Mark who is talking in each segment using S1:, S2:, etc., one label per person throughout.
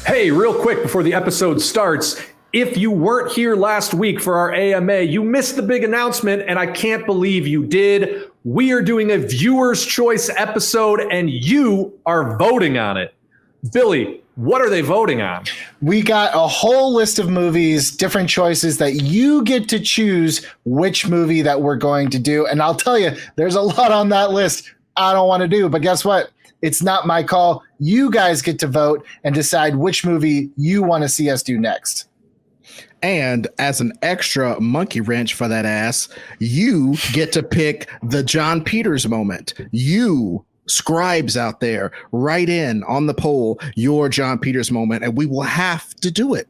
S1: Hey, real quick before the episode starts, if you weren't here last week for our AMA, you missed the big announcement, and I can't believe you did. We are doing a viewer's choice episode, and you are voting on it. Billy, what are they voting on?
S2: We got a whole list of movies, different choices that you get to choose which movie that we're going to do. And I'll tell you, there's a lot on that list I don't want to do, but guess what? It's not my call. You guys get to vote and decide which movie you want to see us do next.
S3: And as an extra monkey wrench for that ass, you get to pick the John Peters moment. You scribes out there, write in on the poll your John Peters moment, and we will have to do it.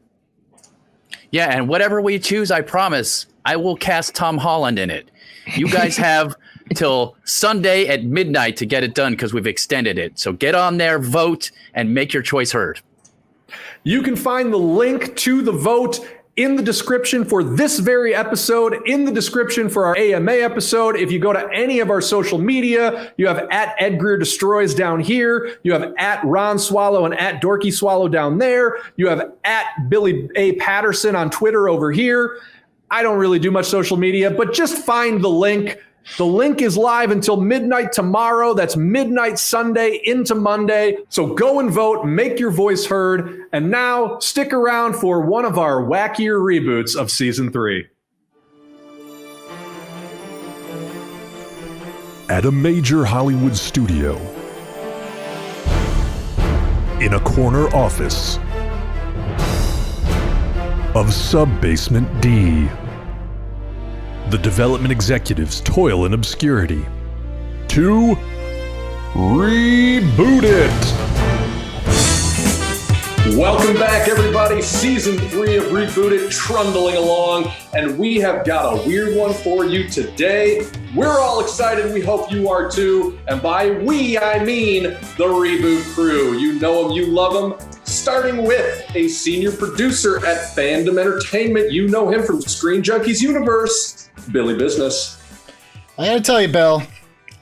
S4: Yeah, and whatever we choose, I promise, I will cast Tom Holland in it. You guys have till Sunday at midnight to get it done because we've extended it. So get on there, vote, and make your choice heard.
S1: You can find the link to the vote in the description for this very episode, in the description for our AMA episode. If you go to any of our social media, you have at Ed Greer Destroys down here. You have at Ron Swallow and at Dorky Swallow down there. You have at Billy A. Patterson on Twitter over here. I don't really do much social media, but just find the link. The link is live until midnight tomorrow. That's midnight Sunday into Monday. So go and vote, make your voice heard. And now stick around for one of our wackier reboots of season 3.
S5: At a major Hollywood studio, in a corner office of Sub-Basement D, the development executives toil in obscurity to reboot it.
S1: Welcome back, everybody. Season 3 of Reboot It trundling along, and we have got a weird one for you today. We're all excited. We hope you are too. And by we, I mean the Reboot crew. You know them, you love them. Starting with a senior producer at Fandom Entertainment. You know him from Screen Junkies Universe, Billy Business.
S2: I gotta tell you, Bill,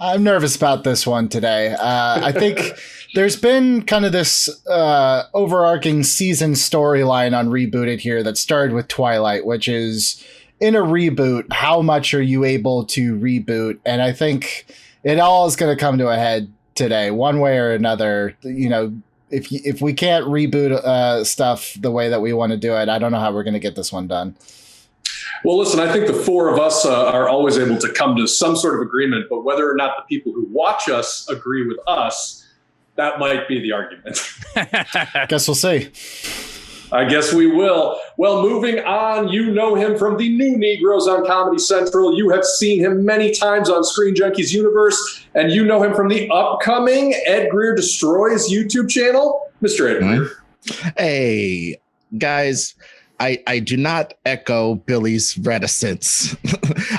S2: I'm nervous about this one today. I think there's been kind of this overarching season storyline on Reboot It here that started with Twilight, which is in a reboot, how much are you able to reboot? And I think it all is going to come to a head today, one way or another. You know, if we can't reboot stuff the way that we want to do it, I don't know how we're going to get this one done.
S1: Well, listen, I think the four of us are always able to come to some sort of agreement, but whether or not the people who watch us agree with us, that might be the argument.
S2: Guess we'll see.
S1: I guess we will. Well, moving on, you know him from the New Negroes on Comedy Central. You have seen him many times on Screen Junkies Universe, and you know him from the upcoming Ed Greer Destroys YouTube channel, Mr. Ed Greer.
S3: Hey, guys. I do not echo Billy's reticence.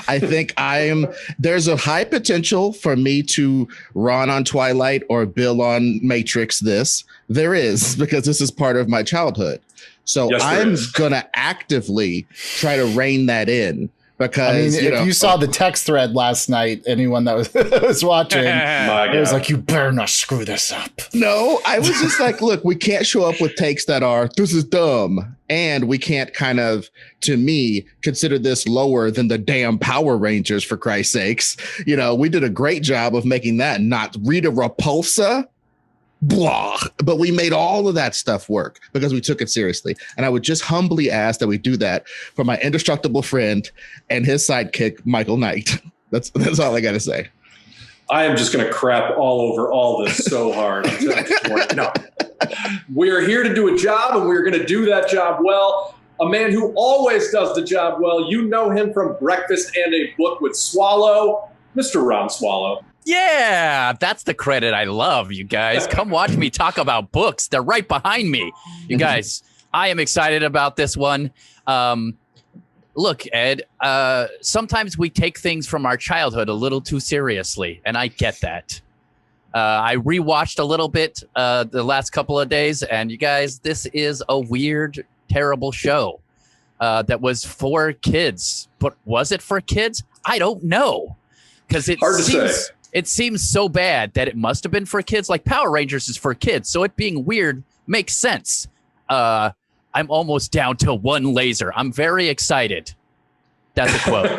S3: I think there's a high potential for me to Ron on Twilight or Bill on Matrix this. There is, because this is part of my childhood. So yes, I'm going to actively try to rein that in. Because,
S2: if you saw the text thread last night, anyone that was watching, it was like, you better not screw this up.
S3: No, I was just like, look, we can't show up with takes that are, this is dumb. And we can't kind of, to me, consider this lower than the damn Power Rangers, for Christ's sakes. You know, we did a great job of making that not Rita Repulsa. Blah. But we made all of that stuff work because we took it seriously. And I would just humbly ask that we do that for my indestructible friend and his sidekick, Michael Knight. That's all I got to say.
S1: I am just going to crap all over all this so hard. No. We're here to do a job, and we're going to do that job well. A man who always does the job well. You know him from Breakfast and a Book with Swallow, Mr. Ron Swallow.
S4: Yeah, that's the credit I love, you guys. Come watch me talk about books. They're right behind me. You guys, I am excited about this one. Look, Ed, sometimes we take things from our childhood a little too seriously, and I get that. I rewatched a little bit the last couple of days, and you guys, this is a weird, terrible show that was for kids. But was it for kids? I don't know. Because it seems so bad that it must have been for kids. Like Power Rangers is for kids, so it being weird makes sense. I'm almost down to one laser. I'm very excited. That's a quote.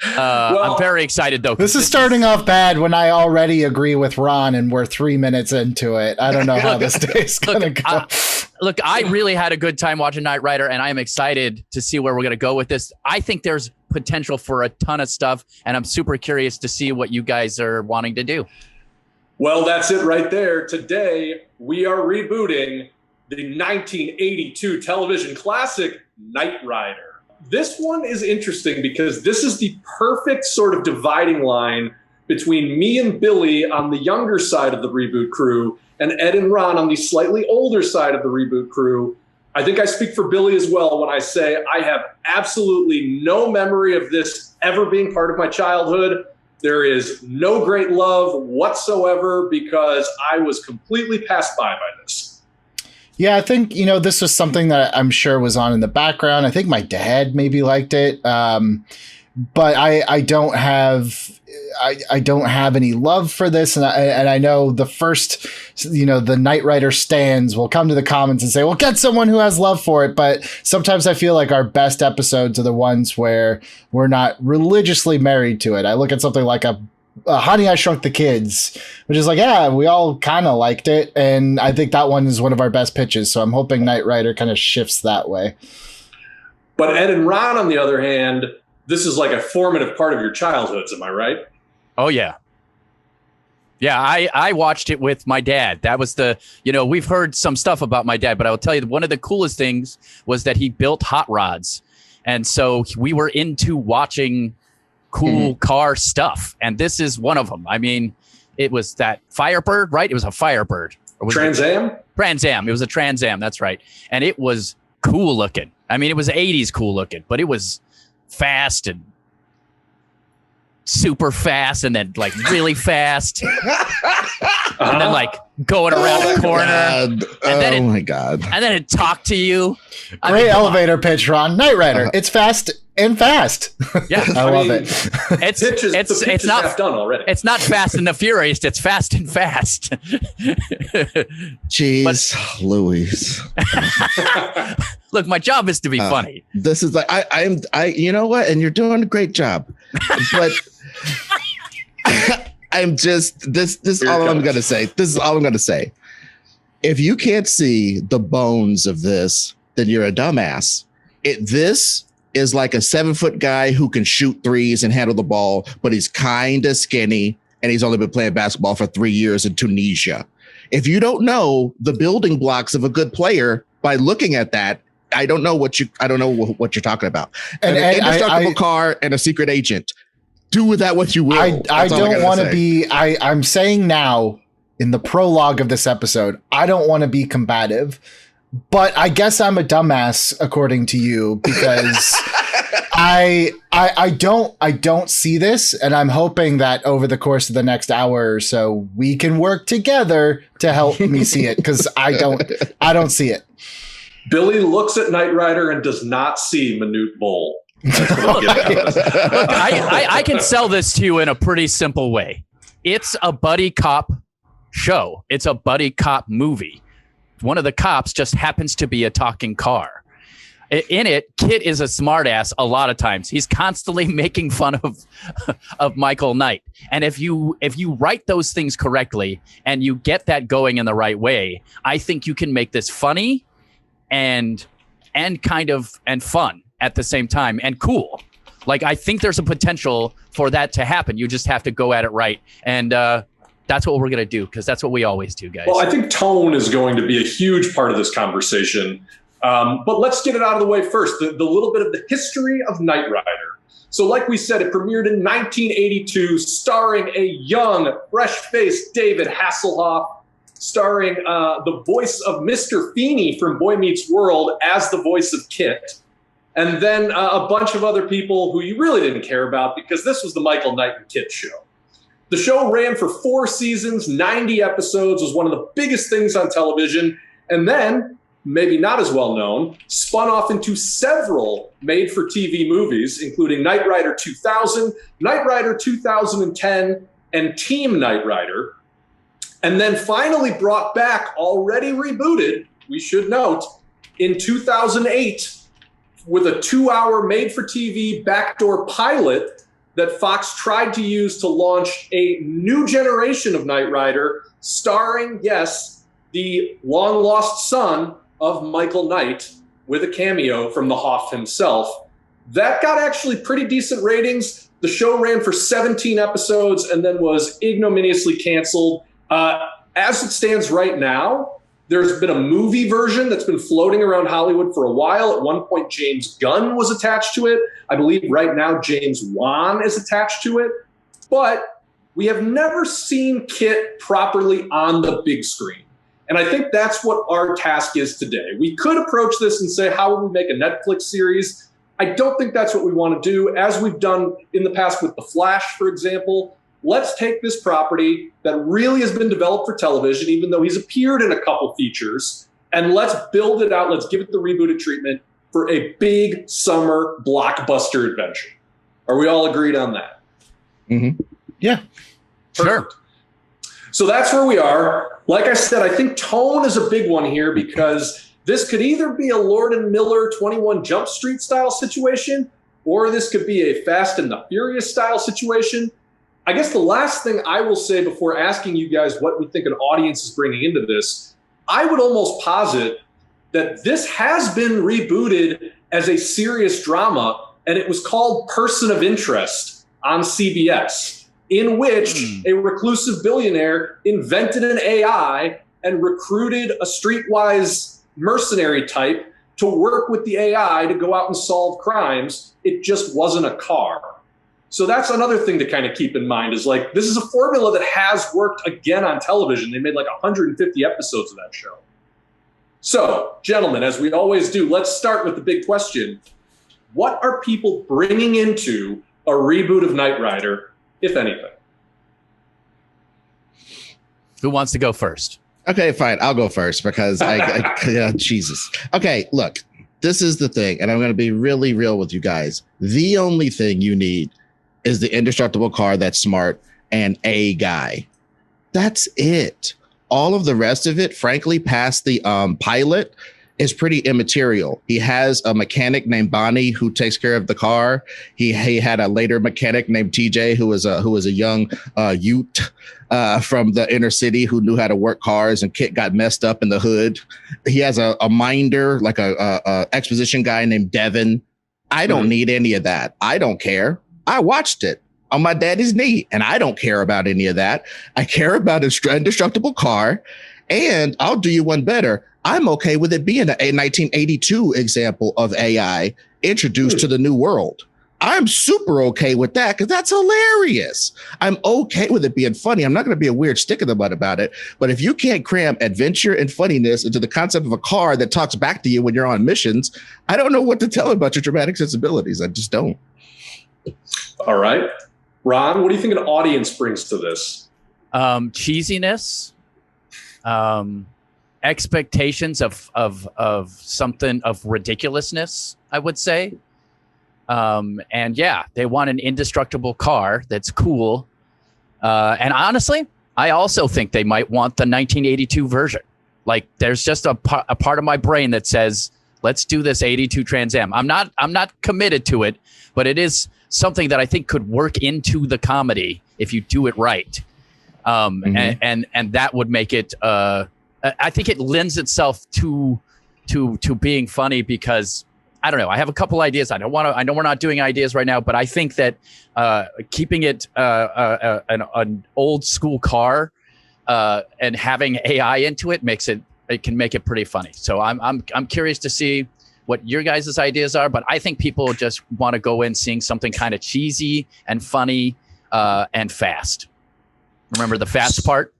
S4: I'm very excited, though.
S2: This is starting off bad when I already agree with Ron and we're 3 minutes into it. I don't know how this day's going to go.
S4: Look, I really had a good time watching Knight Rider, and I'm excited to see where we're going to go with this. I think there's potential for a ton of stuff, and I'm super curious to see what you guys are wanting to do.
S1: Well, that's it right there. Today, we are rebooting the 1982 television classic, Knight Rider. This one is interesting because this is the perfect sort of dividing line between me and Billy on the younger side of the Reboot crew and Ed and Ron on the slightly older side of the Reboot crew. I think I speak for Billy as well when I say I have absolutely no memory of this ever being part of my childhood. There is no great love whatsoever because I was completely passed by this.
S2: Yeah, I think, this was something that I'm sure was on in the background. I think my dad maybe liked it. But I don't have any love for this. And I know the first, the Knight Rider stans will come to the comments and say, well, get someone who has love for it. But sometimes I feel like our best episodes are the ones where we're not religiously married to it. I look at something like a Honey, I Shrunk the Kids, which is like, yeah, we all kind of liked it. And I think that one is one of our best pitches. So I'm hoping Knight Rider kind of shifts that way.
S1: But Ed and Ron, on the other hand, this is like a formative part of your childhoods. Am I right?
S4: Oh, yeah. Yeah, I watched it with my dad. That was we've heard some stuff about my dad, but I will tell you, one of the coolest things was that he built hot rods. And so we were into watching cool car stuff, and this is one of them. I mean, it was that Firebird, right? It was a Firebird.
S1: Trans Am?
S4: Trans Am. It was a Trans Am, that's right. And it was cool looking. I mean, it was 80s cool looking, but it was fast and super fast and then like really fast. And then like going around the corner. And then
S3: my God.
S4: And then it talked to you.
S2: Great elevator pitch, Ron. Knight Rider. It's fast and fast.
S4: Yeah.
S2: I love it.
S4: It's not
S1: half done already.
S4: It's not Fast and the Furious. It's Fast and Fast.
S3: Jeez, Louise.
S4: Look, my job is to be funny.
S3: This is like I you know what? And you're doing a great job. But I'm just this is all I'm gonna say. This is all I'm gonna say. If you can't see the bones of this, then you're a dumbass. This is like a 7-foot guy who can shoot threes and handle the ball, but he's kind of skinny and he's only been playing basketball for 3 years in Tunisia. If you don't know the building blocks of a good player by looking at that, I don't know what you're talking about. An indestructible car and a secret agent. Do with that what you will.
S2: I don't want to be. I'm saying now in the prologue of this episode, I don't want to be combative, but I guess I'm a dumbass according to you because I don't see this, and I'm hoping that over the course of the next hour or so we can work together to help me see it because I don't see it.
S1: Billy looks at Knight Rider and does not see Manute Bull.
S4: Look, I can sell this to you in a pretty simple way. It's a buddy cop show. It's a buddy cop movie. One of the cops just happens to be a talking car. In it, KITT is a smartass a lot of times. He's constantly making fun of Michael Knight. And if you write those things correctly and you get that going in the right way, I think you can make this funny and kind of and fun at the same time and cool. Like, I think there's a potential for that to happen. You just have to go at it right. And that's what we're going to do, because that's what we always do, guys.
S1: Well, I think tone is going to be a huge part of this conversation. But let's get it out of the way first. The little bit of the history of Knight Rider. So like we said, it premiered in 1982, starring a young, fresh-faced David Hasselhoff, starring the voice of Mr. Feeney from Boy Meets World as the voice of KITT. And then a bunch of other people who you really didn't care about because this was the Michael Knight and KITT show. The show ran for 4 seasons, 90 episodes, was one of the biggest things on television. And then, maybe not as well known, spun off into several made-for-TV movies, including Knight Rider 2000, Knight Rider 2010, and Team Knight Rider. And then finally brought back, already rebooted, we should note, in 2008 with a 2-hour made-for-TV backdoor pilot that Fox tried to use to launch a new generation of Knight Rider, starring, yes, the long-lost son of Michael Knight, with a cameo from the Hoff himself. That got actually pretty decent ratings. The show ran for 17 episodes and then was ignominiously canceled. As it stands right now, there's been a movie version that's been floating around Hollywood for a while. At one point, James Gunn was attached to it. I believe right now James Wan is attached to it. But we have never seen KITT properly on the big screen. And I think that's what our task is today. We could approach this and say, how would we make a Netflix series? I don't think that's what we want to do. As we've done in the past with The Flash, for example, let's take this property that really has been developed for television, even though he's appeared in a couple features, and let's build it out. Let's give it the rebooted treatment for a big summer blockbuster adventure. Are we all agreed on that?
S3: Mm-hmm.
S2: Yeah.
S1: Perfect. Sure. So that's where we are. Like I said, I think tone is a big one here because this could either be a Lord and Miller 21 Jump Street style situation, or this could be a Fast and the Furious style situation. I guess the last thing I will say before asking you guys what we think an audience is bringing into this, I would almost posit that this has been rebooted as a serious drama, and it was called Person of Interest on CBS, in which a reclusive billionaire invented an AI and recruited a streetwise mercenary type to work with the AI to go out and solve crimes. It just wasn't a car. So that's another thing to kind of keep in mind is like, this is a formula that has worked again on television. They made like 150 episodes of that show. So, gentlemen, as we always do, let's start with the big question. What are people bringing into a reboot of Knight Rider, if anything?
S4: Who wants to go first?
S3: Okay, fine. I'll go first because Jesus. Okay, look, this is the thing, and I'm going to be really real with you guys. The only thing you need is the indestructible car that's smart and a guy. That's it. All of the rest of it, frankly, past the pilot, is pretty immaterial. He has a mechanic named Bonnie who takes care of the car. He had a later mechanic named TJ who was a young Ute from the inner city who knew how to work cars, and KITT got messed up in the hood. He has a minder, like a exposition guy named Devin. I don't need any of that. I don't care. I watched it on my daddy's knee, and I don't care about any of that. I care about an indestructible car, and I'll do you one better. I'm okay with it being a 1982 example of AI introduced to the new world. I'm super okay with that because that's hilarious. I'm okay with it being funny. I'm not going to be a weird stick in the mud about it. But if you can't cram adventure and funniness into the concept of a car that talks back to you when you're on missions, I don't know what to tell about your dramatic sensibilities. I just don't.
S1: All right. Ron, what do you think an audience brings to this?
S4: Cheesiness, expectations of something of ridiculousness, I would say. And yeah, they want an indestructible car that's cool. And honestly, I also think they might want the 1982 version. Like, there's just a part of my brain that says, let's do this 82 Trans Am. I'm not committed to it, but it is something that I think could work into the comedy if you do it right. And that would make it, I think it lends itself to being funny because, I don't know, I have a couple ideas. I know we're not doing ideas right now, but I think that keeping it an old school car and having AI into it can make it pretty funny. So I'm curious to see what your guys' ideas are, but I think people just want to go in seeing something kind of cheesy and funny and fast. Remember the fast part?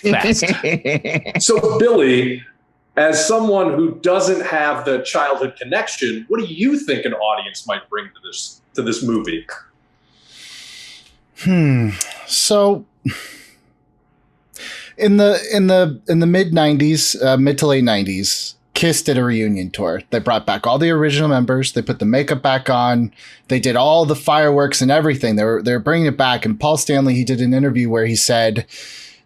S4: Fast.
S1: So, Billy, as someone who doesn't have the childhood connection, what do you think an audience might bring to this movie?
S2: So in the mid 90s, mid to late 90s, KISS did a reunion tour. They brought back all the original members. They put the makeup back on. They did all the fireworks and everything. They were bringing it back. And Paul Stanley, he did an interview where he said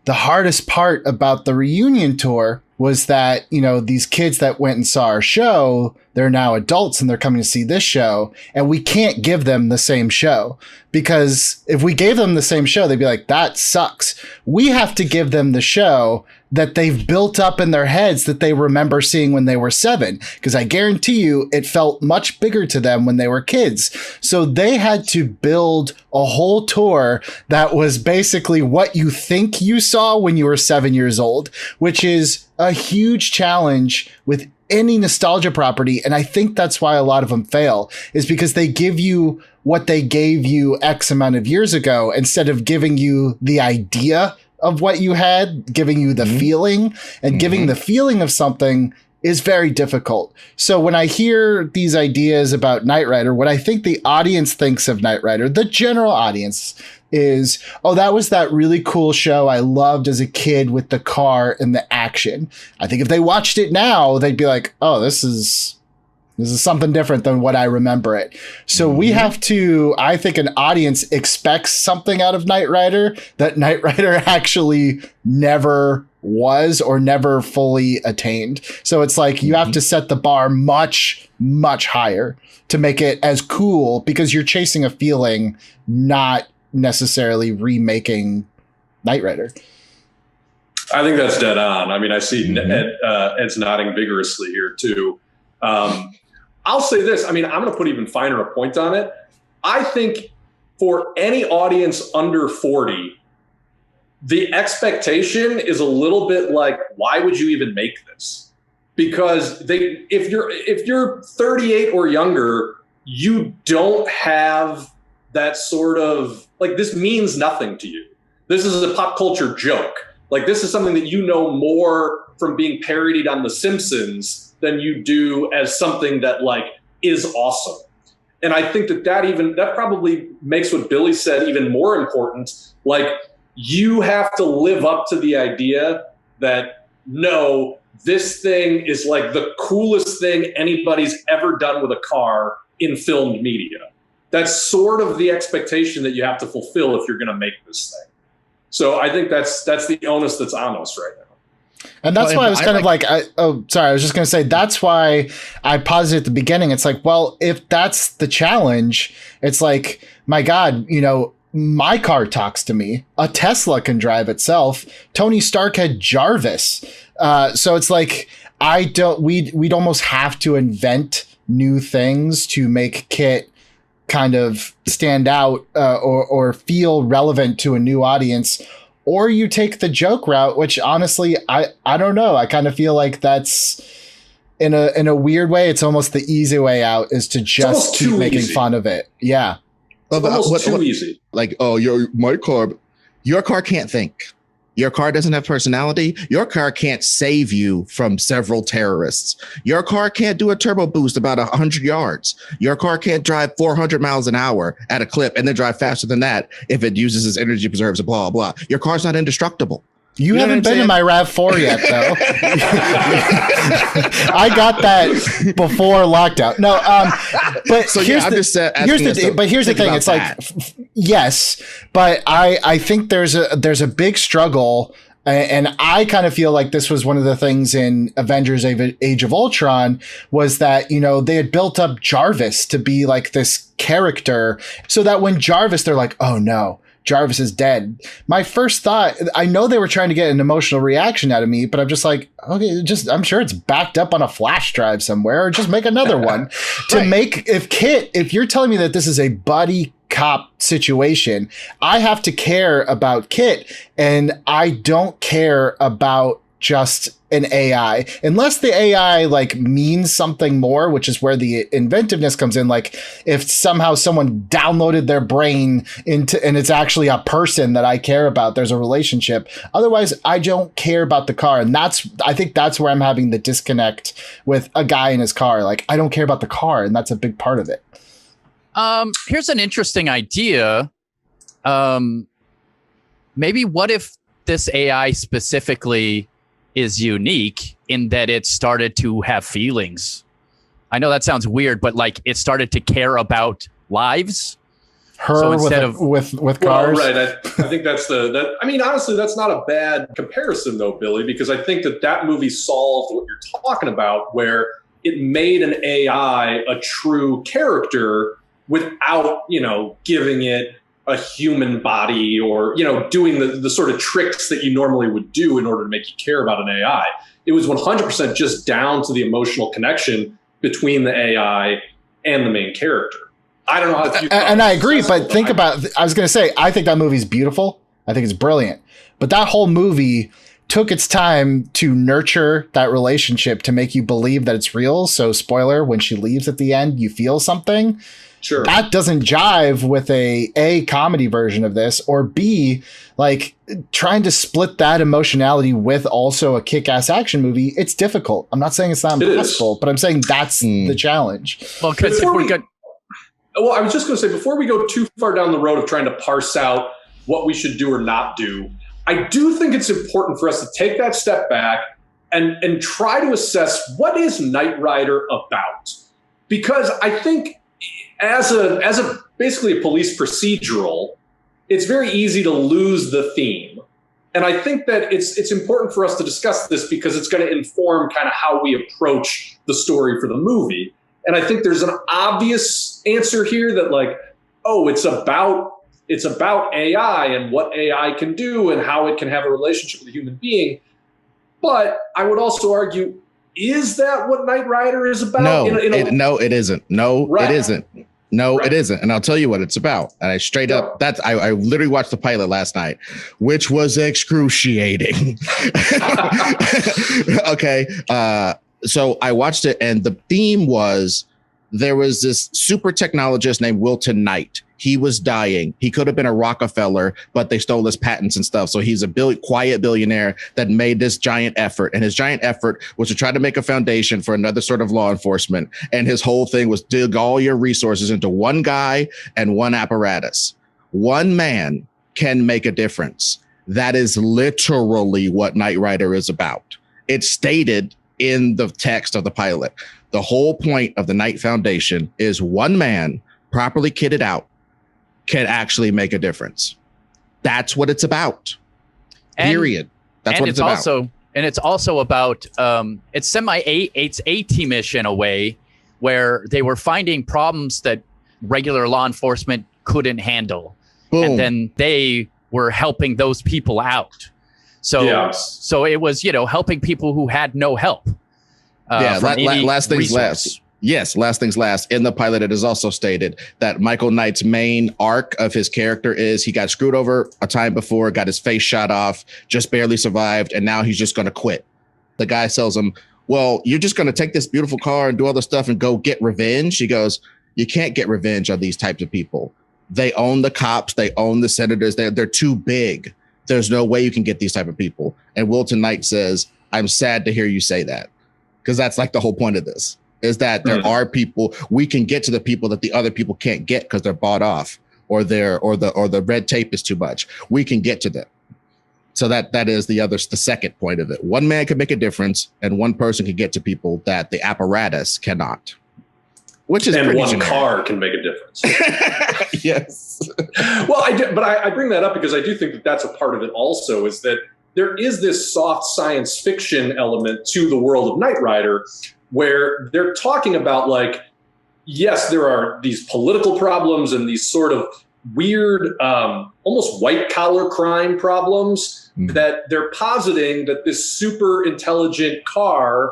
S2: the hardest part about the reunion tour was that, these kids that went and saw our show, they're now adults and they're coming to see this show, and we can't give them the same show, because if we gave them the same show, they'd be like, that sucks. We have to give them the show that they've built up in their heads that they remember seeing when they were 7, because I guarantee you it felt much bigger to them when they were kids. So they had to build a whole tour that was basically what you think you saw when you were 7 years old, which is a huge challenge with any nostalgia property. And I think that's why a lot of them fail, is because they give you what they gave you X amount of years ago instead of giving you the idea of what you had, giving you the feeling, and giving the feeling of something is very difficult. So when I hear these ideas about Knight Rider, what I think the audience thinks of Knight Rider, the general audience, is, oh, that was that really cool show I loved as a kid with the car and the action. I think if they watched it now, they'd be like, oh, this is something different than what I remember it. So we have to, I think an audience expects something out of Knight Rider that Knight Rider actually never was or never fully attained. So it's like you have to set the bar much, much higher to make it as cool, because you're chasing a feeling, not necessarily remaking Knight Rider.
S1: I think that's dead on. I mean, I see Ed's nodding vigorously here too. I'll say this. I mean, I'm going to put even finer a point on it. I think for any audience under 40, the expectation is a little bit like, why would you even make this? Because if you're 38 or younger, you don't have that sort of, like, this means nothing to you. This is a pop culture joke. Like, this is something that you know more from being parodied on The Simpsons than you do as something that, like, is awesome. And I think that probably makes what Billy said even more important. Like, you have to live up to the idea that, no, this thing is like the coolest thing anybody's ever done with a car in filmed media. That's sort of the expectation that you have to fulfill if you're going to make this thing. So I think that's the onus that's on us right now.
S2: And that's why I was kind of like, I was just going to say, that's why I paused at the beginning. It's like, well, if that's the challenge, it's like, my God, my car talks to me. A Tesla can drive itself. Tony Stark had Jarvis. So it's like, we'd almost have to invent new things to make KITT kind of stand out or feel relevant to a new audience. Or you take the joke route, which honestly, I don't know. I kind of feel like that's, in a weird way, it's almost the easy way out, is to just keep making fun of it. Yeah.
S1: It's almost too easy.
S3: Like, oh, your car can't think. Your car doesn't have personality. Your car can't save you from several terrorists. Your car can't do a turbo boost about 100 yards. Your car can't drive 400 miles an hour at a clip and then drive faster than that if it uses its energy preserves, blah, blah. Your car's not indestructible.
S2: You haven't been in my RAV4 yet, though. I got that before lockdown. No, but
S3: so
S2: here's
S3: I'm just
S2: here's the thing. It's like, yes, but I think there's a big struggle, and I kind of feel like this was one of the things in Avengers: Age of Ultron, was that they had built up Jarvis to be like this character, so that when Jarvis, they're like, oh no, Jarvis is dead. My first thought, I know they were trying to get an emotional reaction out of me, but I'm just like, okay, I'm sure it's backed up on a flash drive somewhere, or just make another one if you're telling me that this is a buddy cop situation, I have to care about KITT, and I don't care about just an AI, unless the AI like means something more, which is where the inventiveness comes in. Like if somehow someone downloaded their brain and it's actually a person that I care about, there's a relationship. Otherwise, I don't care about the car. And I think that's where I'm having the disconnect with a guy in his car. Like, I don't care about the car, and that's a big part of it.
S4: Here's an interesting idea. Maybe what if this AI specifically is unique in that it started to have feelings? I know that sounds weird, but like it started to care about lives.
S2: her
S4: So
S2: with
S4: instead
S2: with
S1: Well,
S2: cars.
S1: right. I think that's I mean, honestly, that's not a bad comparison, though, Billy, because I think that movie solved what you're talking about, where it made an AI a true character without, giving it a human body or, doing the sort of tricks that you normally would do in order to make you care about an AI. It was 100% just down to the emotional connection between the AI and the main character. I don't know how you
S2: And I agree, but think about, I was going to say, I think that movie's beautiful. I think it's brilliant. But that whole movie took its time to nurture that relationship to make you believe that it's real. So spoiler, when she leaves at the end, you feel something.
S1: Sure.
S2: That doesn't jive with a comedy version of this, or B, like trying to split that emotionality with also a kick-ass action movie. It's difficult. I'm not saying it's not impossible, but I'm saying that's the challenge.
S4: Well, because if we're good.
S1: Well, I was just going to say, before we go too far down the road of trying to parse out what we should do or not do, I do think it's important for us to take that step back and try to assess what is Knight Rider about. Because I think as a basically a police procedural, it's very easy to lose the theme. And I think that it's important for us to discuss this because it's going to inform kind of how we approach the story for the movie. And I think there's an obvious answer here that it's about AI and what AI can do and how it can have a relationship with a human being. But I would also argue, is that what Knight Rider is about?
S3: No, it isn't. No,
S1: Right.
S3: it isn't. No, It isn't. And I'll tell you what it's about. And I literally watched the pilot last night, which was excruciating. Okay. So I watched it, and the theme was there was this super technologist named Wilton Knight. He was dying. He could have been a Rockefeller, but they stole his patents and stuff. So he's a quiet billionaire that made this giant effort. And his giant effort was to try to make a foundation for another sort of law enforcement. And his whole thing was dig all your resources into one guy and one apparatus. One man can make a difference. That is literally what Knight Rider is about. It's stated in the text of the pilot. The whole point of the Knight Foundation is one man, properly kitted out, can actually make a difference. That's what it's about. Period. That's what it's about.
S4: It's also about it's it's A-teamish in a way where they were finding problems that regular law enforcement couldn't handle.
S3: Boom.
S4: And then they were helping those people out. So it was, helping people who had no help.
S3: Last things last. Yes, last things last. In the pilot, it is also stated that Michael Knight's main arc of his character is he got screwed over a time before, got his face shot off, just barely survived, and now he's just going to quit. The guy tells him, well, you're just going to take this beautiful car and do all this stuff and go get revenge? He goes, you can't get revenge on these types of people. They own the cops. They own the senators. They're too big. There's no way you can get these type of people. And Wilton Knight says, I'm sad to hear you say that, because that's like the whole point of this. Is that there are people, we can get to the people that the other people can't get because they're bought off or the red tape is too much. We can get to them. So that is the second point of it. One man can make a difference and one person can get to people that the apparatus cannot. Which is
S1: and one
S3: generic.
S1: car can make a difference.
S3: Yes.
S1: Well, I bring that up because I do think that that's a part of it also, is that there is this soft science fiction element to the world of Knight Rider, where they're talking about yes, there are these political problems and these sort of weird, almost white collar crime problems that they're positing that this super intelligent car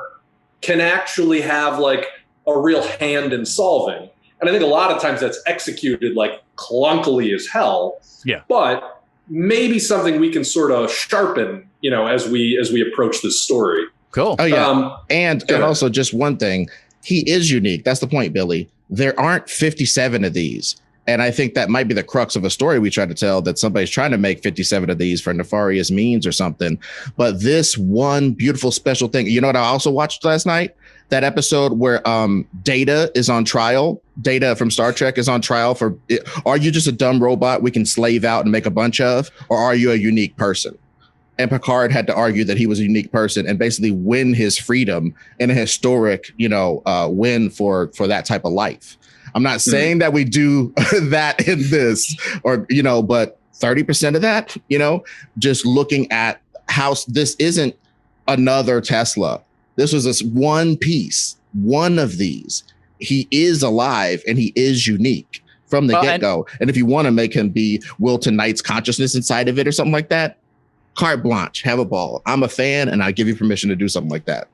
S1: can actually have a real hand in solving. And I think a lot of times that's executed clunkily as hell.
S4: Yeah.
S1: But maybe something we can sort of sharpen, as we approach this story.
S4: Cool.
S3: Oh yeah. And also just one thing, he is unique. That's the point, Billy. There aren't 57 of these. And I think that might be the crux of a story we try to tell, that somebody's trying to make 57 of these for nefarious means or something. But this one beautiful special thing, you know what I also watched last night? That episode where Data is on trial. Data from Star Trek is on trial for, are you just a dumb robot we can slave out and make a bunch of? Or are you a unique person? and Picard had to argue that he was a unique person and basically win his freedom in a historic, win for that type of life. I'm not saying that we do that in this, or but 30% of that, just looking at how this isn't another Tesla. This was this one piece, one of these. He is alive and he is unique from the get-go. And if you want to make him be Wilton Knight's consciousness inside of it or something like that, carte blanche, have a ball. I'm a fan and I give you permission to do something like that.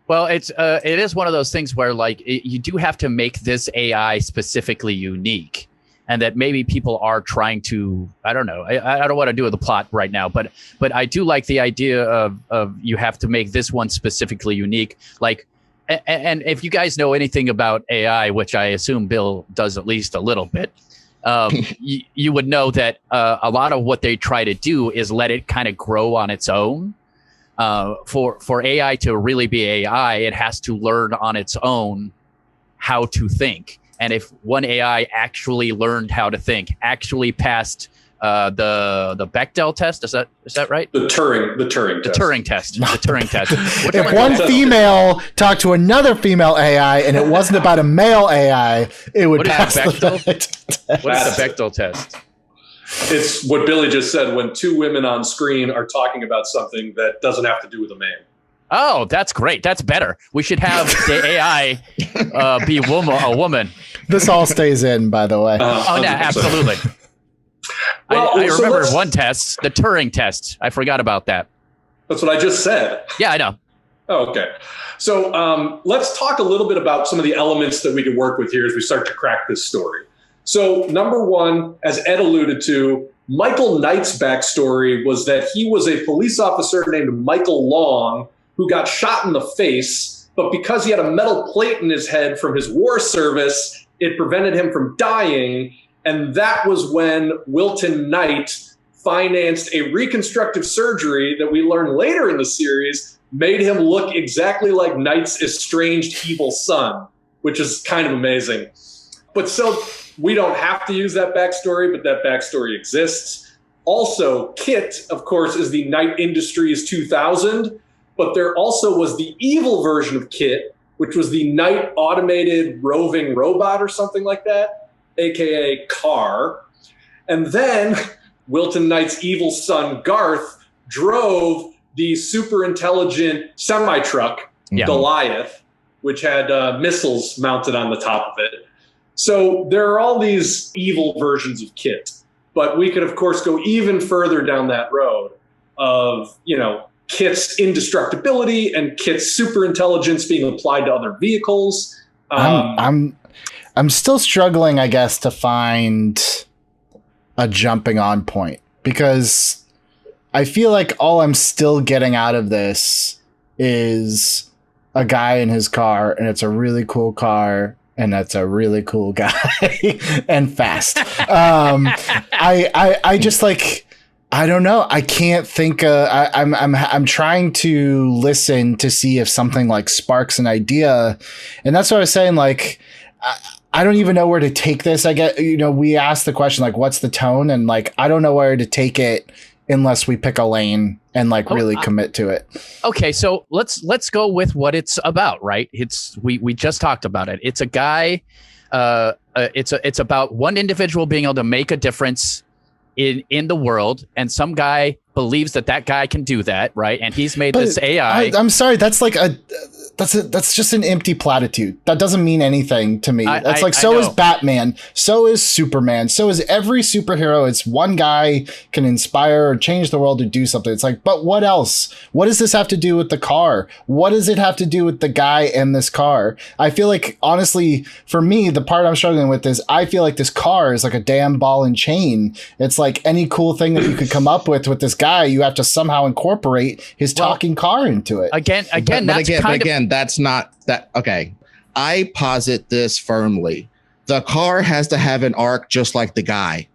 S4: Well, it is one of those things where you do have to make this AI specifically unique, and that maybe people are trying to, I don't know. I don't want to do with the plot right now, but I do like the idea of you have to make this one specifically unique. And if you guys know anything about AI, which I assume Bill does at least a little bit, you would know that a lot of what they try to do is let it kind of grow on its own. For AI to really be AI, it has to learn on its own how to think. And if one AI actually learned how to think, actually passed the Bechdel test, is that right?
S1: The Turing test.
S4: The Turing test.
S2: If one female talked to another female AI and it wasn't about a male AI, it would pass the Bechdel test.
S4: What is the Bechdel test?
S1: It's what Billy just said, when two women on screen are talking about something that doesn't have to do with a man.
S4: Oh, that's great. That's better. We should have the AI be a woman.
S2: This all stays in, by the way.
S4: Oh, no, absolutely.
S1: Well,
S4: I remember one test, the Turing test. I forgot about that.
S1: That's what I just said.
S4: Yeah, I know.
S1: Oh, okay. So let's talk a little bit about some of the elements that we can work with here as we start to crack this story. So number one, as Ed alluded to, Michael Knight's backstory was that he was a police officer named Michael Long who got shot in the face, but because he had a metal plate in his head from his war service, it prevented him from dying. And that was when Wilton Knight financed a reconstructive surgery that we learn later in the series made him look exactly like Knight's estranged evil son, which is kind of amazing. But so we don't have to use that backstory, but that backstory exists. Also, KITT, of course, is the Knight Industries 2000, but there also was the evil version of KITT, which was the Knight Automated Roving Robot or something like that, aka CAR. And then Wilton Knight's evil son, Garth, drove the super intelligent semi-truck, Goliath, which had missiles mounted on the top of it. So there are all these evil versions of KITT, but we could, of course, go even further down that road of, KITT's indestructibility and KITT's super intelligence being applied to other vehicles.
S2: I'm still struggling, I guess, to find a jumping on point, because I feel like all I'm still getting out of this is a guy in his car, and it's a really cool car. And that's a really cool guy and fast. I just I don't know. I can't think. I'm trying to listen to see if something sparks an idea, and that's what I was saying. I don't even know where to take this. I get, we asked the question what's the tone, and I don't know where to take it unless we pick a lane and really commit to it.
S4: Okay, so let's go with what it's about, right? We just talked about it. It's a guy. It's about one individual being able to make a difference in the world, and some guy believes that guy can do that, right? And he's made this AI.
S2: I'm sorry, that's that's just an empty platitude. That doesn't mean anything to me. That's so is Batman, so is Superman, so is every superhero. It's one guy can inspire or change the world to do something. It's but what else? What does this have to do with the car? What does it have to do with the guy in this car? I feel honestly, for me, the part I'm struggling with is I feel this car is a damn ball and chain. It's any cool thing that you could come up with this guy, you have to somehow incorporate his talking car into it.
S3: Again, that's not that. Okay. I posit this firmly. The car has to have an arc just like the guy.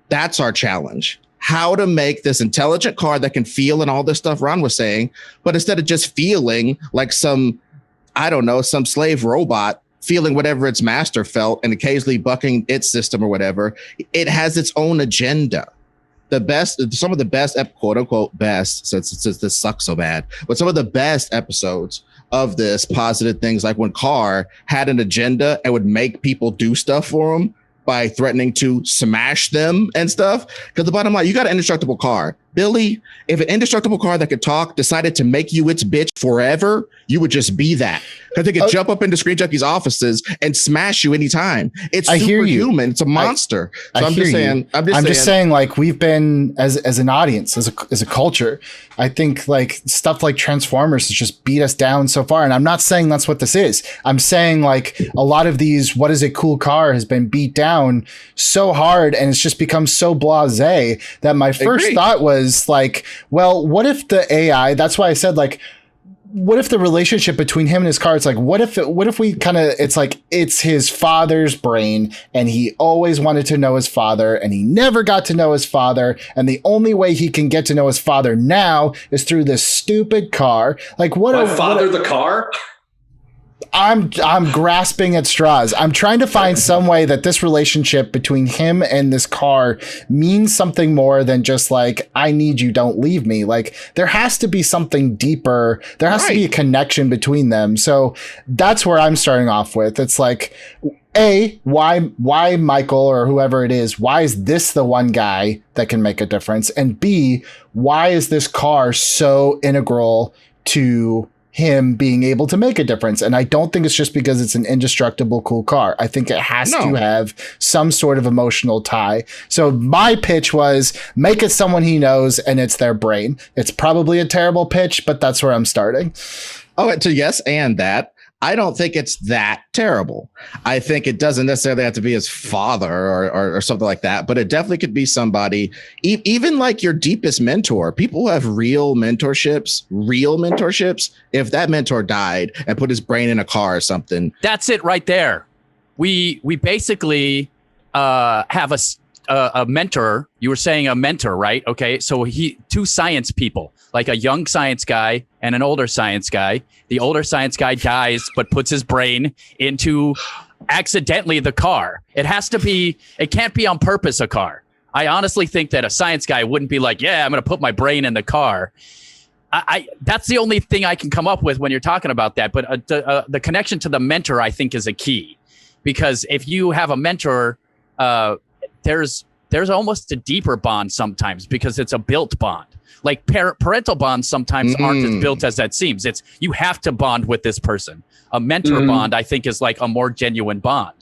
S3: That's our challenge. How to make this intelligent car that can feel and all this stuff Ron was saying, but instead of just feeling like some slave robot feeling whatever its master felt and occasionally bucking its system or whatever, it has its own agenda. some of the best, quote unquote best, since this sucks so bad, but some of the best episodes of this posited things, like when Carr had an agenda and would make people do stuff for him by threatening to smash them and stuff. Because the bottom line, you got an indestructible car. Billy, if an indestructible car that could talk decided to make you its bitch forever, you would just be that. Because they could jump up into Screen Junkies' offices and smash you anytime. It's superhuman. It's a monster. I'm just saying,
S2: like, we've been as an audience, as a culture, I think like stuff like Transformers has just beat us down so far. And I'm not saying that's what this is. I'm saying like a lot of these, what is a cool car, has been beat down so hard, and it's just become so blasé that my first thought was like, well, what if the AI, that's why I said like, what if the relationship between him and his car, it's like, what if we kind of, it's like, it's his father's brain and he always wanted to know his father and he never got to know his father. And the only way he can get to know his father now is through this stupid car. Like
S1: the car?
S2: I'm grasping at straws. I'm trying to find some way that this relationship between him and this car means something more than just like, I need you, don't leave me. Like, there has to be something deeper. There has to be a connection between them. So that's where I'm starting off with. It's like, why Michael or whoever it is, why is this the one guy that can make a difference? And B, why is this car so integral to him being able to make a difference? And I don't think it's just because it's an indestructible cool car. I think it has to have some sort of emotional tie. So my pitch was make it someone he knows and it's their brain. It's probably a terrible pitch, but that's where I'm starting.
S3: Oh, so yes, and that. I don't think it's that terrible. I think it doesn't necessarily have to be his father or something like that, but it definitely could be somebody, even like your deepest mentor. People who have real mentorships. If that mentor died and put his brain in a car or something.
S4: That's it right there. We basically have a mentor. You were saying a mentor, right? Okay, so two science people, like a young science guy and an older science guy. The older science guy dies, but puts his brain into accidentally the car. It can't be on purpose a car. I honestly think that a science guy wouldn't be like, yeah, I'm going to put my brain in the car. That's the only thing I can come up with when you're talking about that. But the connection to the mentor, I think, is a key. Because if you have a mentor, there's almost a deeper bond sometimes because it's a built bond. Like parental bonds sometimes aren't as built as that seems. It's you have to bond with this person. A mentor bond, I think, is like a more genuine bond.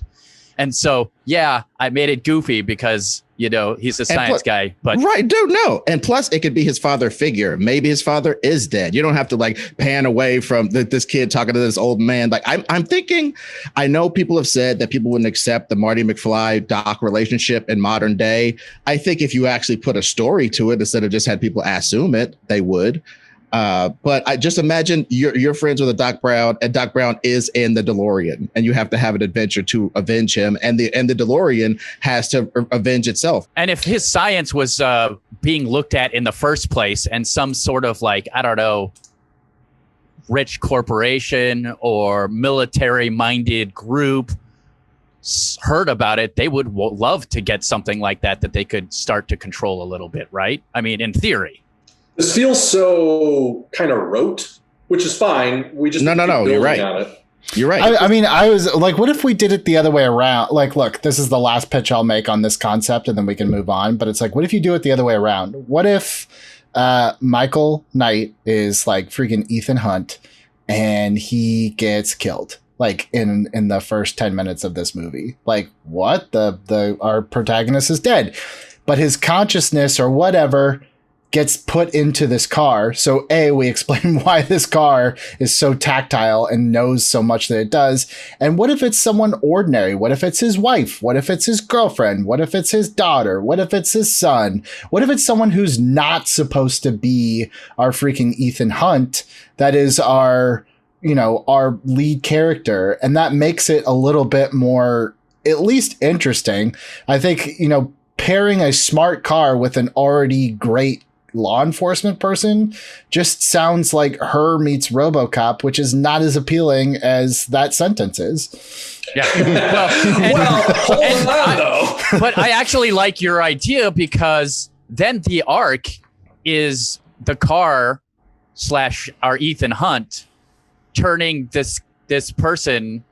S4: And so, yeah, I made it goofy because, he's a science guy. But
S3: right, dude, no. And plus, it could be his father figure. Maybe his father is dead. You don't have to like pan away from this kid talking to this old man. Like I'm thinking, I know people have said that people wouldn't accept the Marty McFly Doc relationship in modern day. I think if you actually put a story to it instead of just had people assume it, they would. But I just imagine you're friends with a Doc Brown, and Doc Brown is in the DeLorean, and you have to have an adventure to avenge him, and the DeLorean has to avenge itself.
S4: And if his science was being looked at in the first place, and some sort of like, I don't know, rich corporation or military-minded group heard about it, they would love to get something like that they could start to control a little bit, right? I mean, in theory.
S1: This feels so kind of rote, which is fine. We just
S3: no. You're right.
S1: On it.
S3: You're right.
S2: I mean, I was like, what if we did it the other way around? Like, look, this is the last pitch I'll make on this concept, and then we can move on. But it's like, what if you do it the other way around? What if Michael Knight is like freaking Ethan Hunt, and he gets killed? Like in the first 10 minutes of this movie, like what? Our protagonist is dead, but his consciousness or whatever gets put into this car. So we explain why this car is so tactile and knows so much that it does. And what if it's someone ordinary? What if it's his wife? What if it's his girlfriend? What if it's his daughter? What if it's his son? What if it's someone who's not supposed to be our freaking Ethan Hunt? That is our lead character. And that makes it a little bit more, at least interesting. I think, pairing a smart car with an already great law enforcement person just sounds like Her meets RoboCop, which is not as appealing as that sentence is.
S4: Yeah. Hold on, though. But I actually like your idea because then the arc is the car / our Ethan Hunt turning this person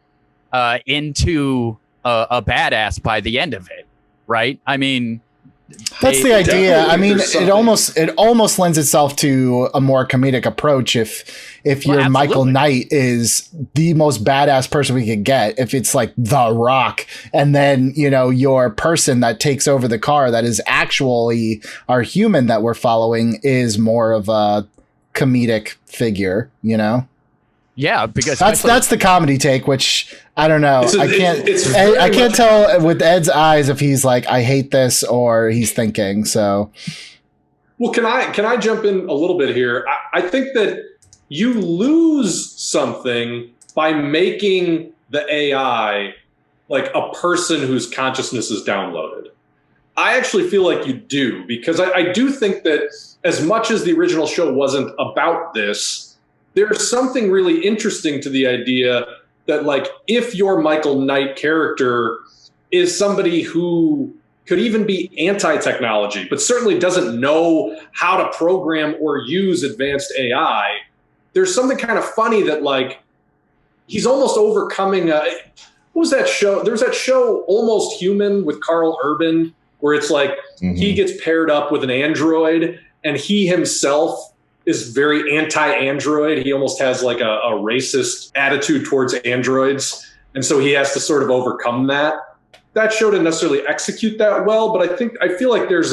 S4: into a badass by the end of it, right? I mean,
S2: that's the idea. I mean,
S1: there's
S2: it almost lends itself to a more comedic approach if your
S4: Well,
S2: Michael
S4: absolutely.
S2: Knight is the most badass person we could get, if it's like The Rock, and then your person that takes over the car that is actually our human that we're following is more of a comedic figure,
S4: Yeah, because
S2: that's the comedy take, which I don't know. I can't
S1: much-
S2: tell with Ed's eyes if he's like, I hate this, or he's thinking. So
S1: Well, can I jump in a little bit here? I think that you lose something by making the AI like a person whose consciousness is downloaded. I actually feel like you do, because I do think that as much as the original show wasn't about this, there's something really interesting to the idea that, like, if your Michael Knight character is somebody who could even be anti-technology, but certainly doesn't know how to program or use advanced AI, there's something kind of funny that, like, he's almost overcoming what was that show? There's that show Almost Human with Carl Urban, where it's like he gets paired up with an android and he himself is very anti-android. He almost has like a racist attitude towards androids. And so he has to sort of overcome that. That show didn't necessarily execute that well, but I feel like there's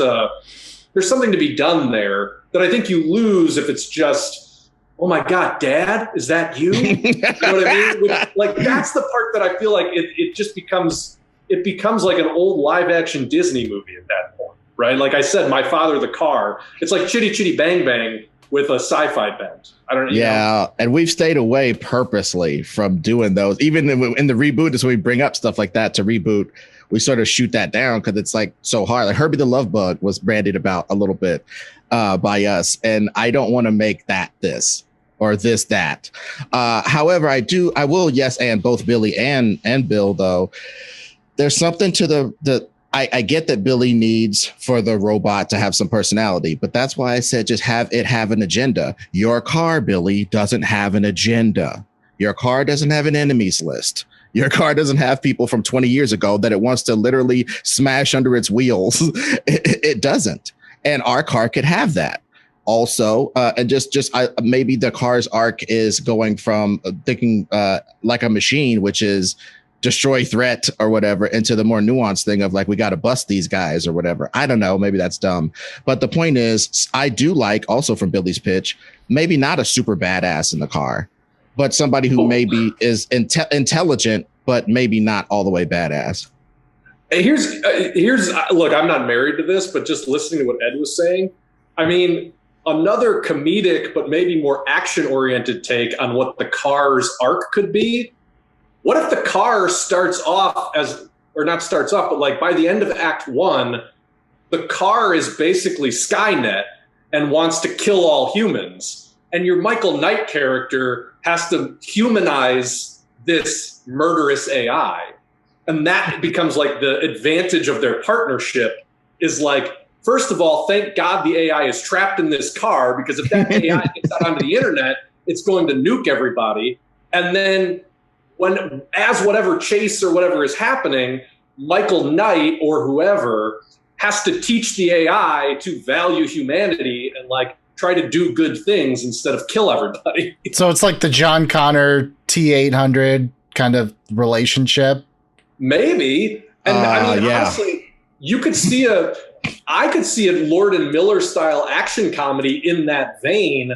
S1: something to be done there that I think you lose if it's just, oh my God, Dad, is that you? You know what I mean? Like, that's the part that I feel like it just becomes like an old live action Disney movie at that point, right? Like I said, My Father the Car, it's like Chitty Chitty Bang Bang with a sci-fi bent. I don't know.
S3: Yeah, and we've stayed away purposely from doing those. Even in the reboot, is when we bring up stuff like that to reboot, we sort of shoot that down because it's like so hard. Like Herbie the Love Bug was branded about a little bit by us, and I don't want to make that this or this that. However, I will yes and both Billy and Bill though. There's something to the I get that Billy needs for the robot to have some personality, but that's why I said just have an agenda. Your car, Billy, doesn't have an agenda. Your car doesn't have an enemies list. Your car doesn't have people from 20 years ago that it wants to literally smash under its wheels. It doesn't. And our car could have that. Also, and maybe the car's arc is going from thinking like a machine, which is destroy threat or whatever, into the more nuanced thing of like, we got to bust these guys or whatever. I don't know. Maybe that's dumb. But the point is, I do like, also from Billy's pitch, maybe not a super badass in the car, but somebody who maybe is intelligent, but maybe not all the way badass.
S1: Here's look, I'm not married to this, but just listening to what Ed was saying, I mean, another comedic, but maybe more action oriented take on what the car's arc could be. What if the car starts off but like by the end of Act 1, the car is basically Skynet and wants to kill all humans. And your Michael Knight character has to humanize this murderous AI. And that becomes like the advantage of their partnership is like, first of all, thank God the AI is trapped in this car, because if that AI gets out onto the internet, it's going to nuke everybody. And then as whatever chase or whatever is happening, Michael Knight or whoever has to teach the AI to value humanity and like try to do good things instead of kill everybody.
S2: So it's like the John Connor T-800 kind of relationship.
S1: Maybe. And I mean, honestly, I could see a Lord and Miller style action comedy in that vein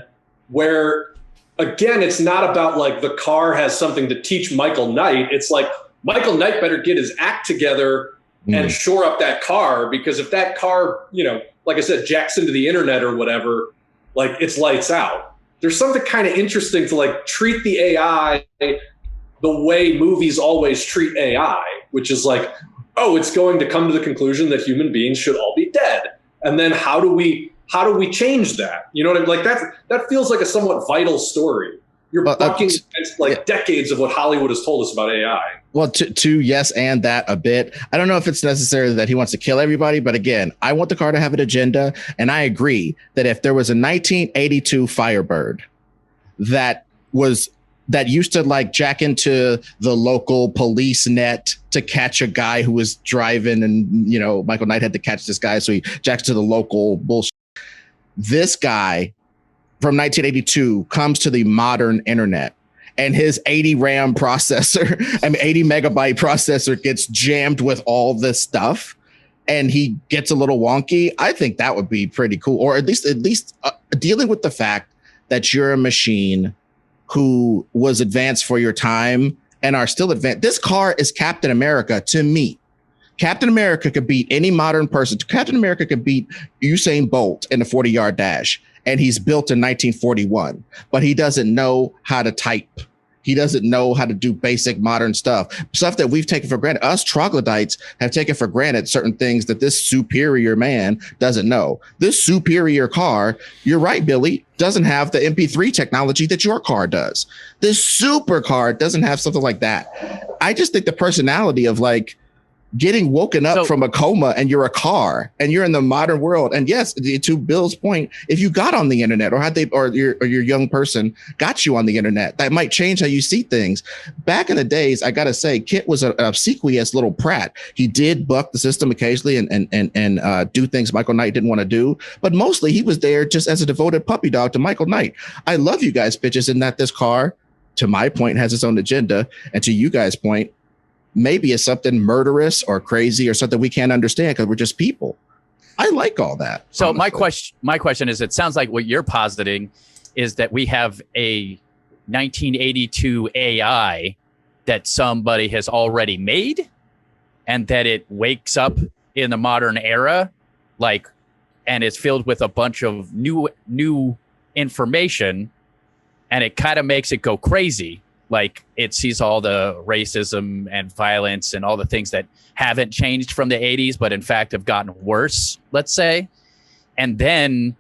S1: where, again, it's not about like the car has something to teach Michael Knight. It's like Michael Knight better get his act together and shore up that car, because if that car, like I said, jacks into the internet or whatever, like it's lights out. There's something kind of interesting to like treat the AI the way movies always treat AI, which is like, oh, it's going to come to the conclusion that human beings should all be dead. And then how do we change that? You know what I mean? Like that feels like a somewhat vital story. You're bucking against decades of what Hollywood has told us about AI.
S3: Well, to yes, and that a bit. I don't know if it's necessarily that he wants to kill everybody, but again, I want the car to have an agenda, and I agree that if there was a 1982 Firebird that used to like jack into the local police net to catch a guy who was driving, and Michael Knight had to catch this guy, so he jacks to the local bullshit. This guy from 1982 comes to the modern internet, and his 80 RAM processor, 80 megabyte processor gets jammed with all this stuff, and he gets a little wonky. I think that would be pretty cool, or at least dealing with the fact that you're a machine who was advanced for your time and are still advanced. This car is Captain America to me. Captain America could beat any modern person. Captain America could beat Usain Bolt in a 40-yard dash, and he's built in 1941, but he doesn't know how to type. He doesn't know how to do basic modern stuff that we've taken for granted. Us troglodytes have taken for granted certain things that this superior man doesn't know. This superior car, you're right, Billy, doesn't have the MP3 technology that your car does. This supercar doesn't have something like that. I just think the personality of like getting woken up from a coma, and you're a car and you're in the modern world. And yes, to Bill's point, if you got on the internet or your young person got you on the internet, that might change how you see things. Back in the days, I got to say, KITT was an obsequious little prat. He did buck the system occasionally and do things Michael Knight didn't want to do, but mostly he was there just as a devoted puppy dog to Michael Knight. I love you guys bitches in that this car, to my point, has its own agenda, and to you guys' point, maybe it's something murderous or crazy or something we can't understand because we're just people. I like all that.
S4: So honestly, my question is, it sounds like what you're positing is that we have a 1982 AI that somebody has already made, and that it wakes up in the modern era, and is filled with a bunch of new information, and it kind of makes it go crazy. Like, it sees all the racism and violence and all the things that haven't changed from the 80s, but in fact have gotten worse, let's say, and then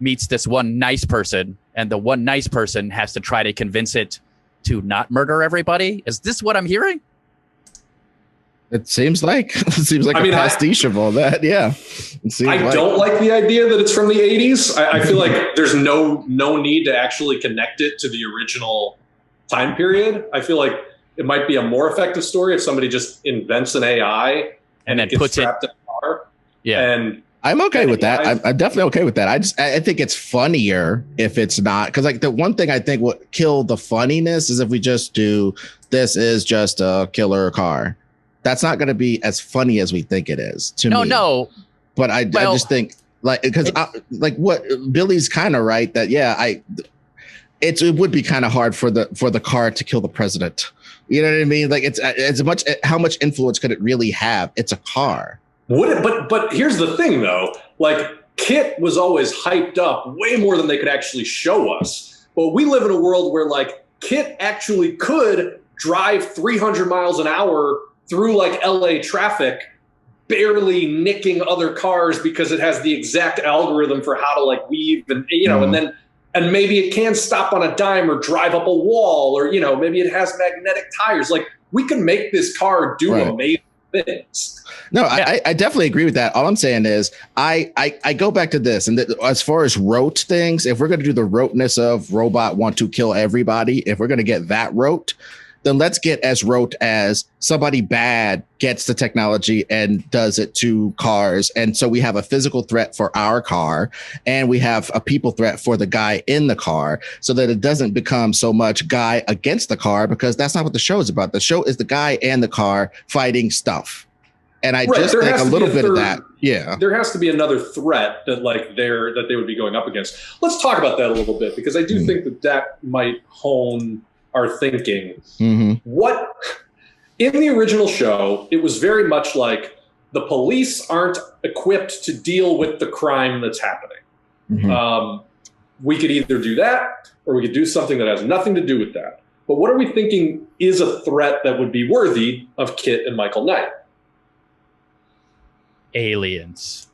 S4: meets this one nice person, and the one nice person has to try to convince it to not murder everybody. Is this what I'm hearing?
S3: It seems like a pastiche of all that. Yeah.
S1: Don't like the idea that it's from the 80s. I feel like there's no need to actually connect it to the original time period. I feel like it might be a more effective story if somebody just invents an AI and it gets trapped in a car.
S4: Yeah.
S1: And
S3: I'm okay with that. I'm definitely okay with that. I think it's funnier if it's not, because like the one thing I think would kill the funniness is if we just do, this is just a killer car. That's not going to be as funny as we think it is to me. No. But I just think what Billy's kind of right that, it would be kind of hard for the car to kill the president. You know what I mean? Like, how much influence could it really have? It's a car.
S1: Would it? But here's the thing, though. Like, KITT was always hyped up way more than they could actually show us. But we live in a world where like KITT actually could drive 300 miles an hour through like LA traffic, barely nicking other cars because it has the exact algorithm for how to like weave and maybe it can stop on a dime or drive up a wall, or maybe it has magnetic tires. Like, we can make this car do amazing things.
S3: No, yeah. I definitely agree with that. All I'm saying is I go back to this, and as far as rote things, if we're going to do the roteness of robot want to kill everybody, if we're going to get that rote, then let's get as rote as somebody bad gets the technology and does it to cars. And so we have a physical threat for our car, and we have a people threat for the guy in the car, so that it doesn't become so much guy against the car, because that's not what the show is about. The show is the guy and the car fighting stuff. And I just think a little bit of that. Yeah.
S1: There has to be another threat that they would be going up against. Let's talk about that a little bit, because I do think that might hone our thinking. What in the original show, it was very much like the police aren't equipped to deal with the crime that's happening. We could either do that, or we could do something that has nothing to do with that. But what are we thinking is a threat that would be worthy of KITT and Michael Knight?
S4: Aliens.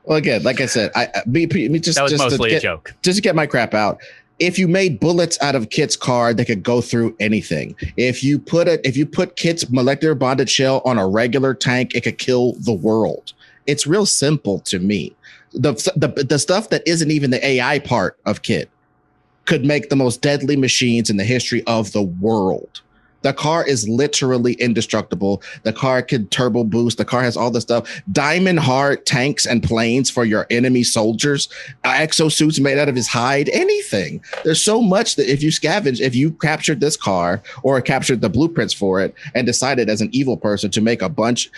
S3: Well, again, like I said, that was
S4: mostly a joke.
S3: Just to get my crap out, if you made bullets out of KITT's car, they could go through anything. If you put KITT's molecular bonded shell on a regular tank, it could kill the world. It's real simple to me. The stuff that isn't even the AI part of KITT could make the most deadly machines in the history of the world. The car is literally indestructible. The car can turbo boost. The car has all this stuff. Diamond hard tanks and planes for your enemy soldiers. Exosuits made out of his hide. Anything. There's so much that if you captured this car or captured the blueprints for it and decided as an evil person to make a bunch,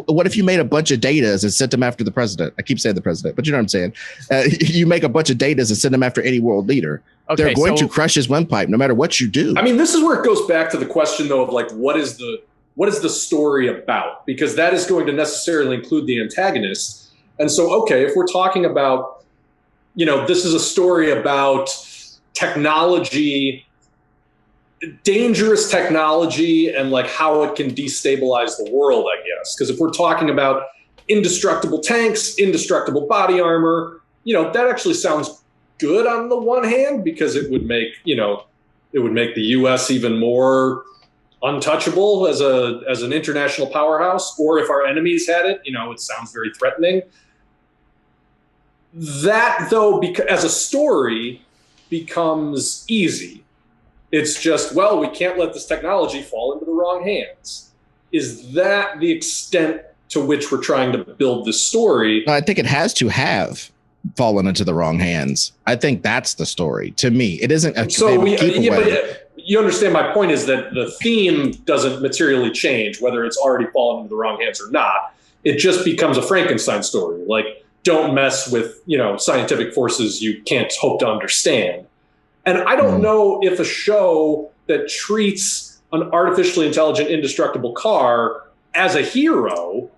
S3: what if you made a bunch of datas and sent them after the president? I keep saying the president, but you know what I'm saying? You make a bunch of datas and send them after any world leader. Okay, they're going to crush his windpipe no matter what you do.
S1: I mean, this is where it goes back to the question, though, of like, what is the story about? Because that is going to necessarily include the antagonist. And so, okay, if we're talking about, this is a story about technology, dangerous technology, and like how it can destabilize the world, I guess. Because if we're talking about indestructible tanks, indestructible body armor, that actually sounds good on the one hand, because it would make the US even more untouchable as an international powerhouse. Or if our enemies had it, it sounds very threatening. That, though, as a story, becomes easy. It's just, well, we can't let this technology fall into the wrong hands. Is that the extent to which we're trying to build this story?
S3: I think it has to have fallen into the wrong hands. I think that's the story. To me, it isn't.
S1: But you understand my point is that the theme doesn't materially change whether it's already fallen into the wrong hands or not. It just becomes a Frankenstein story. Like, don't mess with scientific forces you can't hope to understand. And I don't know if a show that treats an artificially intelligent, indestructible car as a hero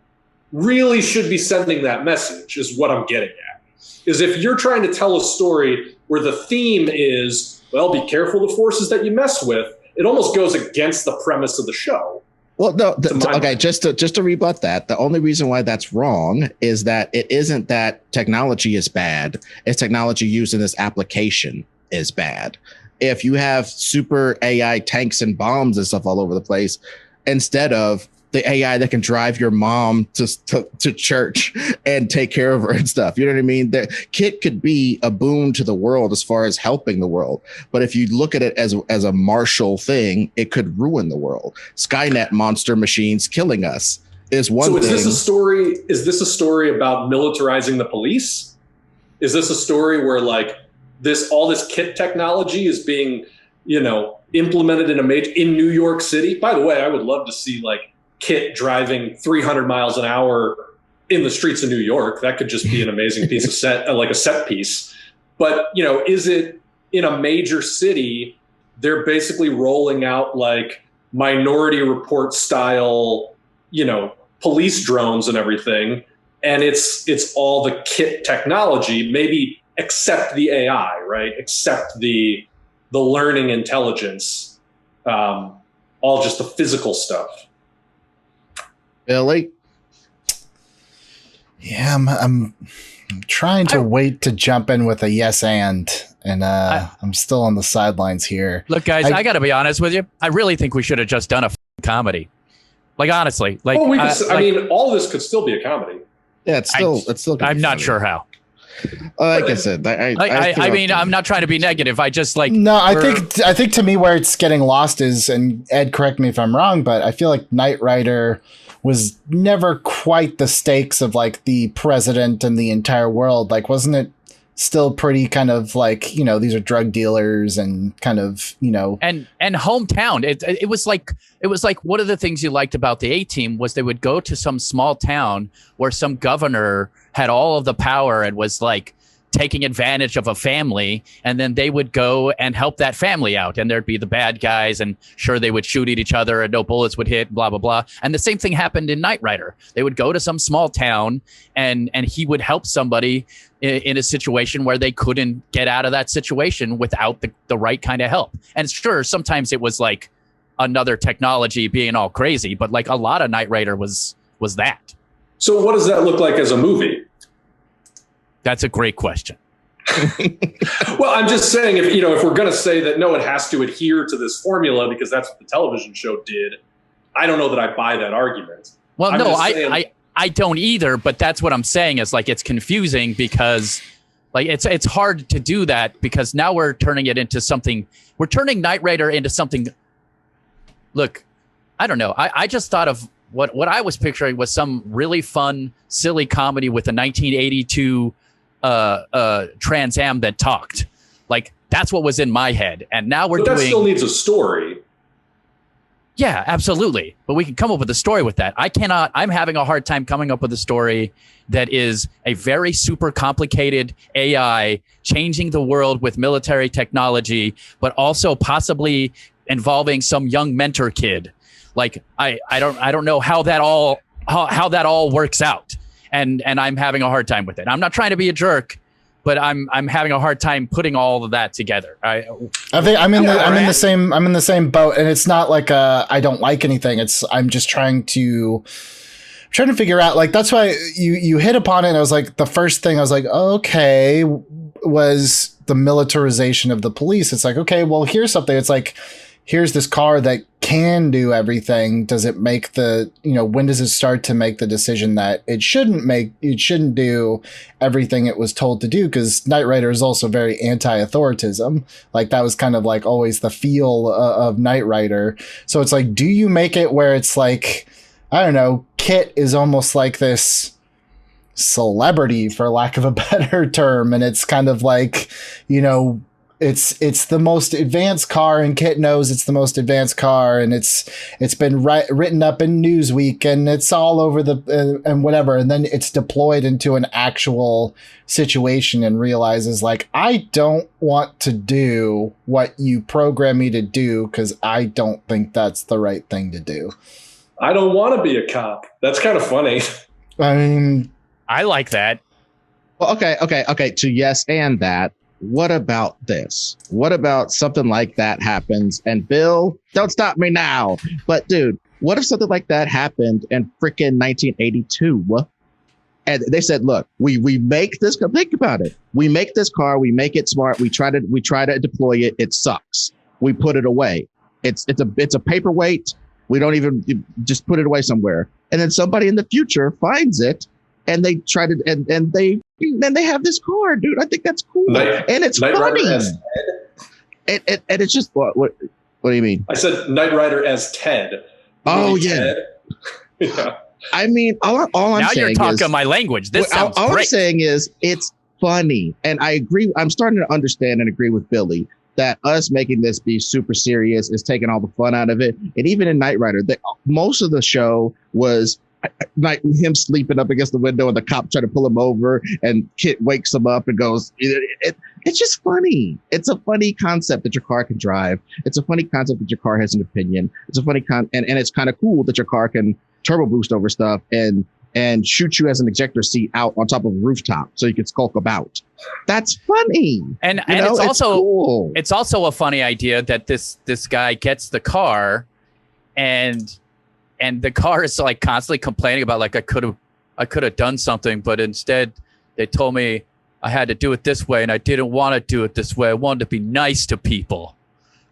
S1: really should be sending that message. Is what I'm getting at. Is if you're trying to tell a story where the theme is, well, be careful the forces that you mess with, it almost goes against the premise of the show.
S3: Well, no, okay, just to rebut that, the only reason why that's wrong is that it isn't that technology is bad. It's technology used in this application is bad. If you have super AI tanks and bombs and stuff all over the place, instead of the AI that can drive your mom to church and take care of her and stuff. You know what I mean? The KITT could be a boon to the world as far as helping the world. But if you look at it as a martial thing, it could ruin the world. Skynet monster machines killing us is one thing. So
S1: is this a story about militarizing the police? Is this a story where like all this KITT technology is being, implemented in New York City? By the way, I would love to see like KITT driving 300 miles an hour in the streets of New York. That could just be an amazing piece of set piece. But, is it in a major city? They're basically rolling out like Minority Report style, police drones and everything. And it's all the KITT technology, maybe except the AI, right? Except the learning intelligence, all just the physical stuff.
S3: Billy?
S2: Yeah, I'm trying to wait to jump in with a yes and I'm still on the sidelines here.
S4: Look, guys, I got to be honest with you. I really think we should have just done a comedy. Like, honestly, like,
S1: all this could still be a comedy.
S3: Yeah, it's still.
S4: I'm not sure how.
S3: Like I said,
S4: I mean, I'm not trying to be negative. I just like.
S2: No, I think to me where it's getting lost is, and Ed, correct me if I'm wrong, but I feel like Knight Rider was never quite the stakes of like the president and the entire world. Like, wasn't it still pretty kind of like, these are drug dealers and kind of,
S4: and hometown. It was like one of the things you liked about the A-Team was they would go to some small town where some governor had all of the power and was like taking advantage of a family, and then they would go and help that family out, and there'd be the bad guys, and sure, they would shoot at each other and no bullets would hit, blah blah blah. And the same thing happened in Knight Rider. They would go to some small town and he would help somebody in a situation where they couldn't get out of that situation without the right kind of help. And sure, sometimes it was like another technology being all crazy, but like a lot of Knight Rider was that.
S1: So what does that look like as a movie?
S4: That's a great question.
S1: Well, I'm just saying, if we're going to say that no, it has to adhere to this formula because that's what the television show did, I don't know that I buy that argument.
S4: Well, no, I don't either. But that's what I'm saying is like it's confusing because like it's hard to do that because now we're turning it into something. We're turning Knight Rider into something. Look, I don't know. I just thought of what I was picturing was some really fun, silly comedy with a 1982 Trans Am that talked. Like that's what was in my head. And now we're doing. That
S1: still needs a story.
S4: Yeah, absolutely. But we can come up with a story with that. I'm having a hard time coming up with a story that is a very super complicated AI changing the world with military technology, but also possibly involving some young mentor kid. Like I don't know how that all works out. And I'm having a hard time with it. I'm not trying to be a jerk, but I'm having a hard time putting all of that together. I
S2: think I'm in the same boat, and it's not like I don't like anything. I'm just trying to figure out, like, that's why you hit upon it. And I was like, the first thing I was like, okay, was the militarization of the police. It's like, okay, well, here's something. It's like, here's this car that can do everything. Does it make when does it start to make the decision that it shouldn't do everything it was told to do? Because Knight Rider is also very anti-authoritism. Like that was kind of like always the feel of Knight Rider. So it's like, do you make it where it's like, I don't know, KITT is almost like this celebrity, for lack of a better term. And it's kind of like, it's the most advanced car, and KITT knows it's the most advanced car, and it's been written up in Newsweek, and it's all over and whatever. And then it's deployed into an actual situation and realizes, like, I don't want to do what you program me to do because I don't think that's the right thing to do.
S1: I don't want to be a cop. That's kind of funny.
S2: I mean,
S4: I like that.
S3: Well, okay. To yes and that. What about this? What about something like that happens? And Bill, don't stop me now. But dude, what if something like that happened in freaking 1982? And they said, look, we make this. Think about it. We make this car. We make it smart. We try to deploy it. It sucks. We put it away. It's a paperweight. We don't even just put it away somewhere. And then somebody in the future finds it, and they try to and they have this car, dude. I think that's cool, and it's funny. And it's just what do you mean?
S1: I said Knight Rider as Ted.
S3: Oh yeah.
S1: Ted. Yeah.
S3: I mean, all I'm
S4: now
S3: saying
S4: you're talking
S3: is,
S4: my language. This sounds
S3: all
S4: great.
S3: I'm saying is it's funny, and I agree. I'm starting to understand and agree with Billy that us making this be super serious is taking all the fun out of it. And even in Knight Rider, most of the show was like him sleeping up against the window and the cop trying to pull him over, and KITT wakes him up and goes, it's just funny. It's a funny concept that your car can drive. It's a funny concept that your car has an opinion. It's a funny and it's kind of cool that your car can turbo boost over stuff and shoot you as an ejector seat out on top of a rooftop so you can skulk about. That's funny.
S4: And it's also a funny idea that this guy gets the car and the car is like constantly complaining about, like, I could have done something, but instead they told me I had to do it this way, and I didn't want to do it this way. I wanted to be nice to people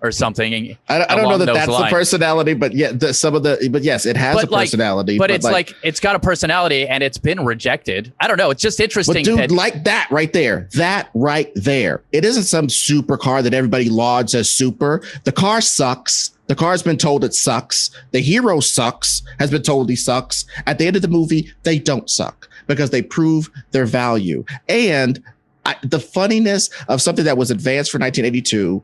S4: or something.
S3: I don't know that that's the personality, but yeah, but yes, it has a personality.
S4: But it's like it's got a personality, and it's been rejected. I don't know. It's just interesting.
S3: But dude, like that right there, it isn't some super car that everybody lauds as super. The car sucks. The car's been told it sucks. The hero sucks, has been told he sucks. At the end of the movie, they don't suck because they prove their value. And the funniness of something that was advanced for 1982,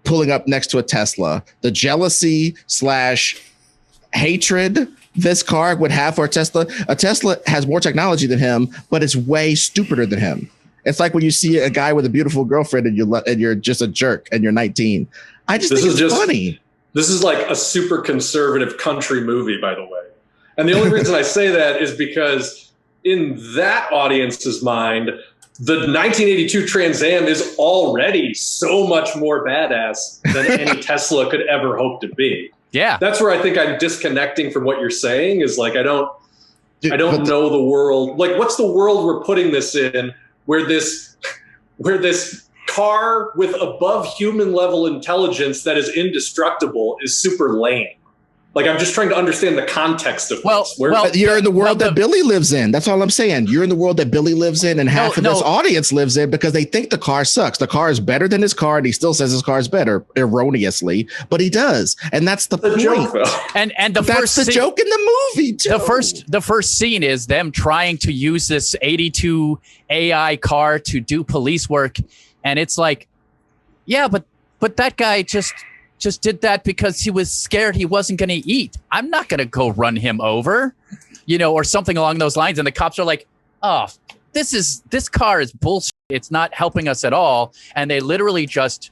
S3: pulling up next to a Tesla, the jealousy / hatred this car would have for a Tesla. A Tesla has more technology than him, but it's way stupider than him. It's like when you see a guy with a beautiful girlfriend and you're just a jerk and you're 19. I just think it's funny.
S1: This is like a super conservative country movie, by the way. And the only reason I say that is because in that audience's mind, the 1982 Trans Am is already so much more badass than any Tesla could ever hope to be.
S4: Yeah.
S1: That's where I think I'm disconnecting from what you're saying, is like, I don't know the world. Like, what's the world we're putting this in, where this where this car with above human level intelligence that is indestructible is super lame. Like, I'm just trying to understand the context of this.
S3: But you're in the world that Billy lives in. That's all I'm saying. You're in the world that Billy lives in, and half of this audience lives in because they think the car sucks. The car is better than his car, and he still says his car is better erroneously, but he does, and that's the point.
S1: Joke,
S4: and
S3: that's the joke in the movie too.
S4: The first scene is them trying to use this 82 AI car to do police work, and it's like, yeah, but that guy just did that because he was scared he wasn't going to eat. I'm not going to go run him over, or something along those lines. And the cops are like, oh, this car is bullshit. It's not helping us at all. And they literally just...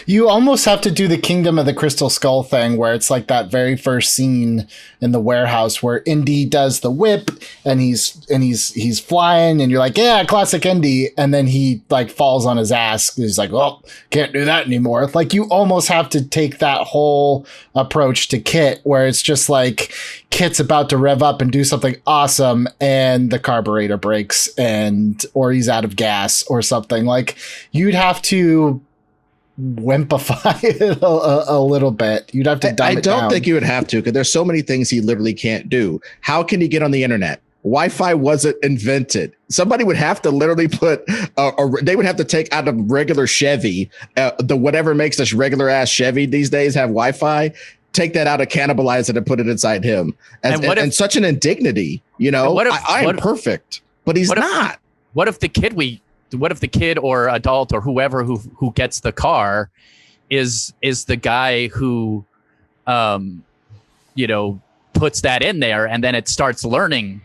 S2: You almost have to do the Kingdom of the Crystal Skull thing where it's like that very first scene in the warehouse where Indy does the whip and he's flying and you're like, yeah, classic Indy. And then he like falls on his ass. He's like, well, can't do that anymore. Like you almost have to take that whole approach to KITT where it's just like KITT's about to rev up and do something awesome and the carburetor breaks or he's out of gas or something. Like you'd have to wimpify it a little bit. You'd have to dumb it down.
S3: I don't think you would have to because there's so many things he literally can't do. How can he get on the internet? Wi-Fi wasn't invented. Somebody would have to literally put they would have to take out a regular Chevy, the whatever makes this regular ass Chevy these days have Wi-Fi. Take that out and cannibalize it and put it inside him. And such an indignity, I am perfect, but he's not.
S4: What if the kid or adult or whoever who gets the car is the guy who, puts that in there and then it starts learning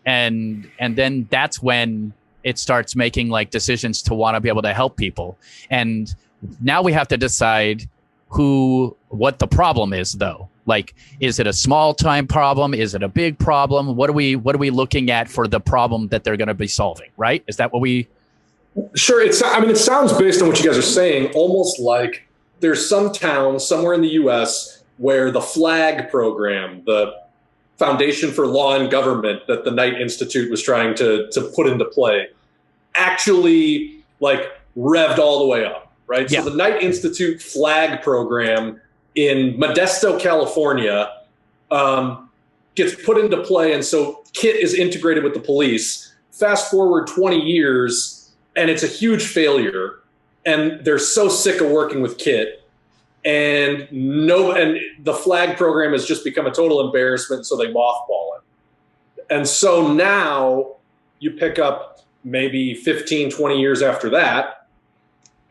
S4: and then that's when it starts making like decisions to want to be able to help people. And now we have to decide what the problem is though. Like, is it a small time problem? Is it a big problem? What are we looking at for the problem that they're going to be solving? Right? Is that what we...
S1: Sure. It sounds based on what you guys are saying, almost like there's some town somewhere in the US where the FLAG program, the Foundation for Law and Government that the Knight Institute was trying to put into play, actually like revved all the way up, right?
S4: Yeah.
S1: So the Knight Institute FLAG program in Modesto, California, gets put into play. And so KITT is integrated with the police. Fast forward 20 years, and it's a huge failure. And they're so sick of working with KITT. And the FLAG program has just become a total embarrassment, so they mothball it. And so now you pick up maybe 15, 20 years after that,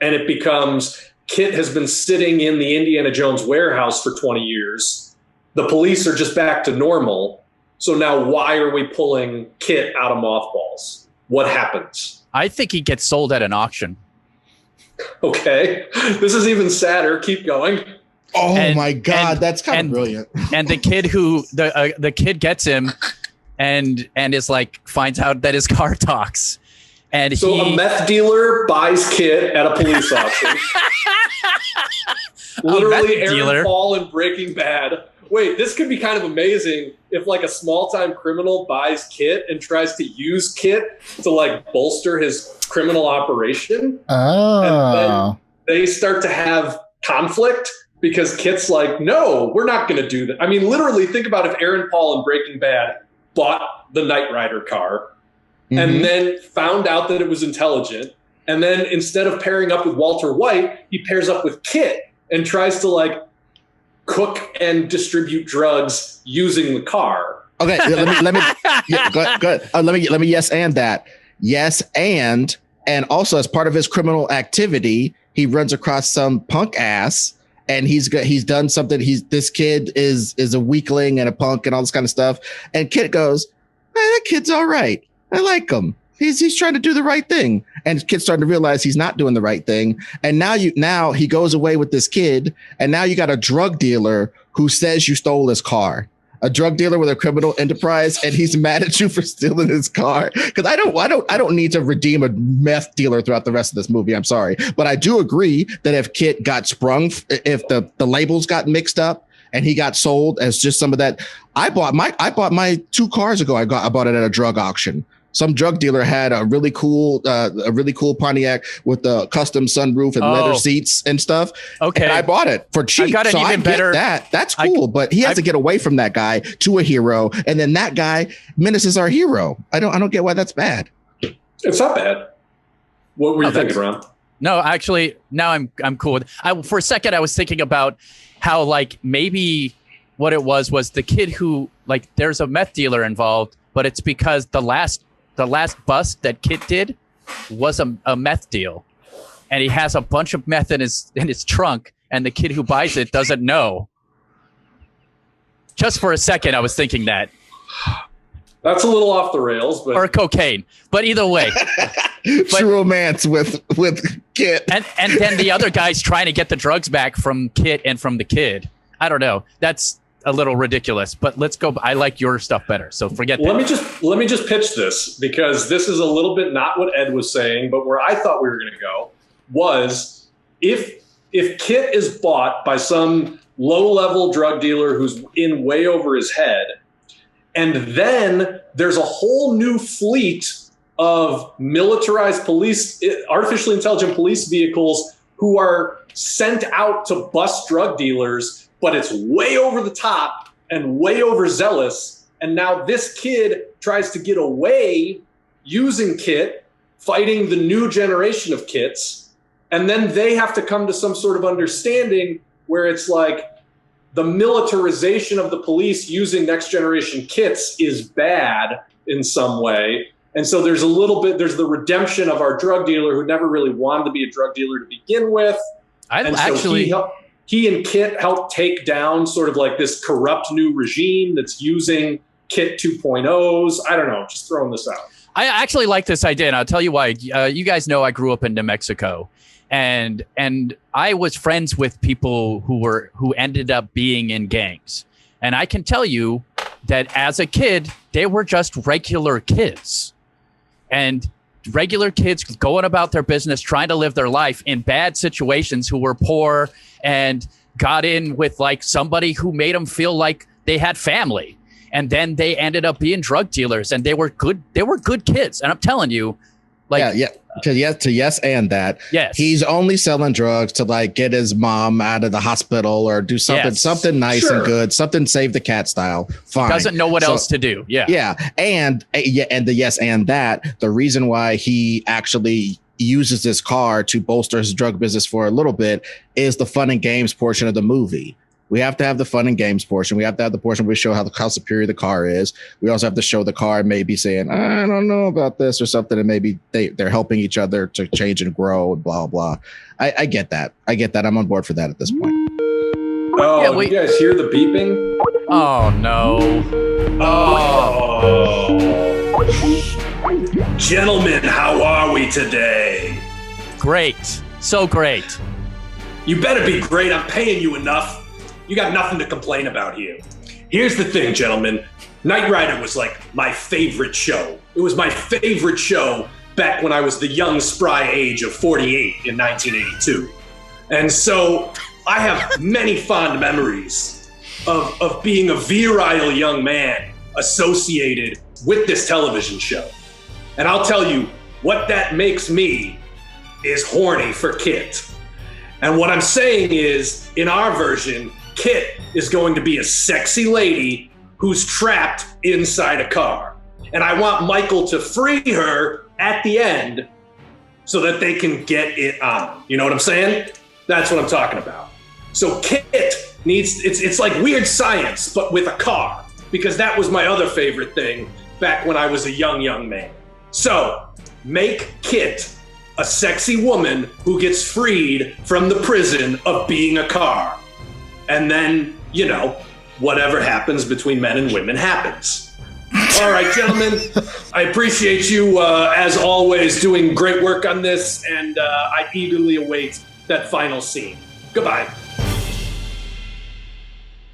S1: and it becomes KITT has been sitting in the Indiana Jones warehouse for 20 years. The police are just back to normal. So now why are we pulling KITT out of mothballs? What happens?
S4: I think he gets sold at an auction.
S1: Okay. This is even sadder. Keep going.
S3: Oh my God. That's kind of brilliant.
S4: And the kid the kid gets him and is like, finds out that his car talks. And
S1: so a meth dealer buys KITT at a police auction. Literally Aaron Paul in Breaking Bad. Wait, this could be kind of amazing if like a small-time criminal buys KITT and tries to use KITT to like bolster his criminal operation.
S2: Oh.
S1: And then they start to have conflict because KITT's like, no, we're not going to do that. I mean, literally think about if Aaron Paul in Breaking Bad bought the Knight Rider car and then found out that it was intelligent. And then instead of pairing up with Walter White, he pairs up with KITT and tries to like cook and distribute drugs using the car.
S3: Okay, let me yeah, go ahead. Let me yes and that. Yes and also as part of his criminal activity, he runs across some punk ass and he's done something. This kid is a weakling and a punk and all this kind of stuff. And KITT goes, hey, that kid's all right. I like him. He's trying to do the right thing. And KITT's starting to realize he's not doing the right thing. And now he goes away with this kid. And now you got a drug dealer who says you stole his car. A drug dealer with a criminal enterprise, and he's mad at you for stealing his car. Because I don't need to redeem a meth dealer throughout the rest of this movie. I'm sorry, but I do agree that if KITT got sprung, if the labels got mixed up and he got sold as just some of that. I bought my 2 cars ago. I bought it at a drug auction. Some drug dealer had a really cool Pontiac with the custom sunroof and leather seats and stuff.
S4: Okay,
S3: and I bought it for cheap.
S4: I got an even better.
S3: That's cool, but he has to get away from that guy to a hero, and then that guy menaces our hero. I don't get why that's bad.
S1: It's not bad. What were you thinking, Ron?
S4: No, actually, now I'm cool with. For a second, I was thinking about how like maybe what it was the kid who like there's a meth dealer involved, but it's because the last bust that KITT did was a meth deal, and he has a bunch of meth in his trunk, and the kid who buys it doesn't know. Just for a second, I was thinking that.
S1: That's a little off the rails, but
S4: or cocaine. But either way,
S3: true romance with KITT,
S4: and then the other guy's trying to get the drugs back from KITT and from the kid. I don't know. That's a little ridiculous, but let's go. I like your stuff better, so forget that.
S1: Let me just pitch this, because this is a little bit not what Ed was saying, but where I thought we were going to go was if KITT is bought by some low-level drug dealer who's in way over his head, and then there's a whole new fleet of militarized police, artificially intelligent police vehicles who are sent out to bust drug dealers, but it's way over the top and way overzealous. And now this kid tries to get away using KITT, fighting the new generation of KITTs. And then they have to come to some sort of understanding where it's like the militarization of the police using next generation KITTs is bad in some way. And so there's the redemption of our drug dealer who never really wanted to be a drug dealer to begin with. He and KITT helped take down sort of like this corrupt new regime that's using KITT 2.0s. I don't know, just throwing this out.
S4: I actually like this idea, and I'll tell you why. You guys know I grew up in New Mexico, and I was friends with people who ended up being in gangs. And I can tell you that as a kid, they were just regular kids. And regular kids going about their business, trying to live their life in bad situations, who were poor and got in with like somebody who made them feel like they had family. And then they ended up being drug dealers, and they were good kids. And I'm telling you, like, yes,
S3: he's only selling drugs to like get his mom out of the hospital or do something nice and good, something save the cat style. Fine.
S4: Doesn't know what else to do.
S3: And the reason why he actually uses this car to bolster his drug business for a little bit is the fun and games portion of the movie. We have to have the fun and games portion. We have to have the portion where we show how superior the car is. We also have to show the car maybe saying, I don't know about this or something. And maybe they're helping each other to change and grow and blah, blah. I get that. I'm on board for that at this point.
S1: Oh, yeah, you guys hear the beeping?
S4: Oh, no.
S1: Oh. Gentlemen, how are we today?
S4: Great. So great.
S1: You better be great. I'm paying you enough. You got nothing to complain about here. Here's the thing, gentlemen. Knight Rider was like my favorite show. It was my favorite show back when I was the young, spry age of 48 in 1982. And so I have many fond memories of being a virile young man associated with this television show. And I'll tell you, what that makes me is horny for KITT. And what I'm saying is, in our version, KITT is going to be a sexy lady who's trapped inside a car. And I want Michael to free her at the end so that they can get it on. You know what I'm saying? That's what I'm talking about. So KITT needs, it's like Weird Science, but with a car, because that was my other favorite thing back when I was a young man. So make KITT a sexy woman who gets freed from the prison of being a car. And then, whatever happens between men and women happens. All right, gentlemen, I appreciate you, as always, doing great work on this, and I eagerly await that final scene. Goodbye.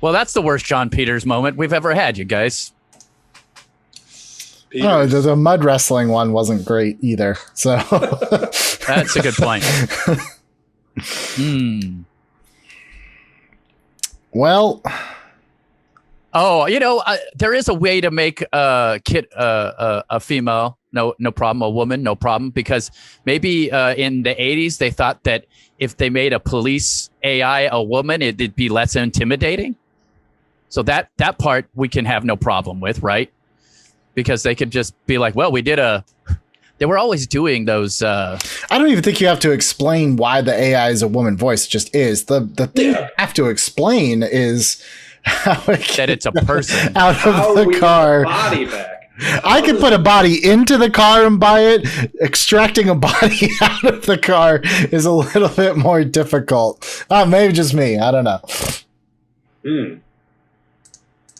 S4: Well, that's the worst John Peters moment we've ever had, you guys.
S2: Oh, the mud wrestling one wasn't great either. So
S4: that's a good point.
S2: Well,
S4: there is a way to make KITT a female, no problem. A woman, no problem. Because maybe in the 80s, they thought that if they made a police AI a woman, it'd be less intimidating. So that part we can have no problem with, right? Because they could just be like, well, they were always doing those.
S2: I don't even think you have to explain why the AI is a woman voice. It just is. The thing you have to explain is how
S4: that it's a person
S2: out of the car.
S1: Body back.
S2: I could put a body into the car and buy it. Extracting a body out of the car is a little bit more difficult. Maybe just me. I don't know.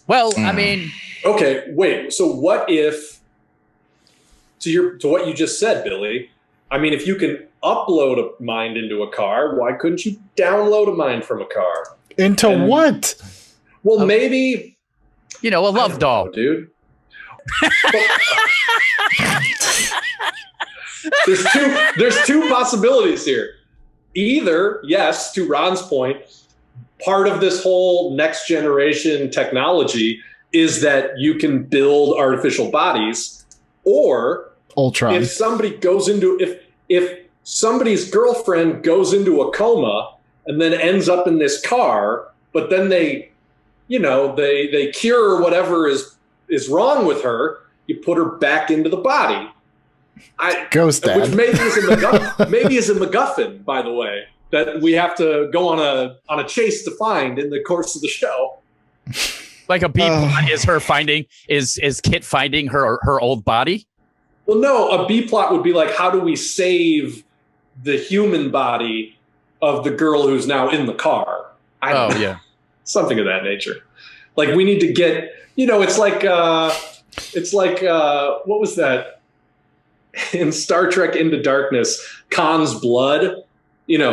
S4: Well, I mean,
S1: okay, wait. So what if, to what you just said, Billy? I mean, if you can upload a mind into a car, why couldn't you download a mind from a car?
S2: Into what?
S1: Well, maybe
S4: a love doll,
S1: dude. There's two possibilities here. Either, yes, to Ron's point, part of this whole next generation technology is that you can build artificial bodies, or
S2: Ultron.
S1: If somebody goes into if somebody's girlfriend goes into a coma and then ends up in this car, but then they cure whatever is wrong with her, you put her back into the body.
S2: Ghost Dad.
S1: Which maybe is a MacGuffin, by the way, that we have to go on a chase to find in the course of the show.
S4: Like a B plot is KITT finding her old body?
S1: Well, no, a B plot would be like, how do we save the human body of the girl who's now in the car?
S4: Yeah.
S1: Something of that nature. Like, we need to get, it's like what was that in Star Trek Into Darkness? Khan's blood,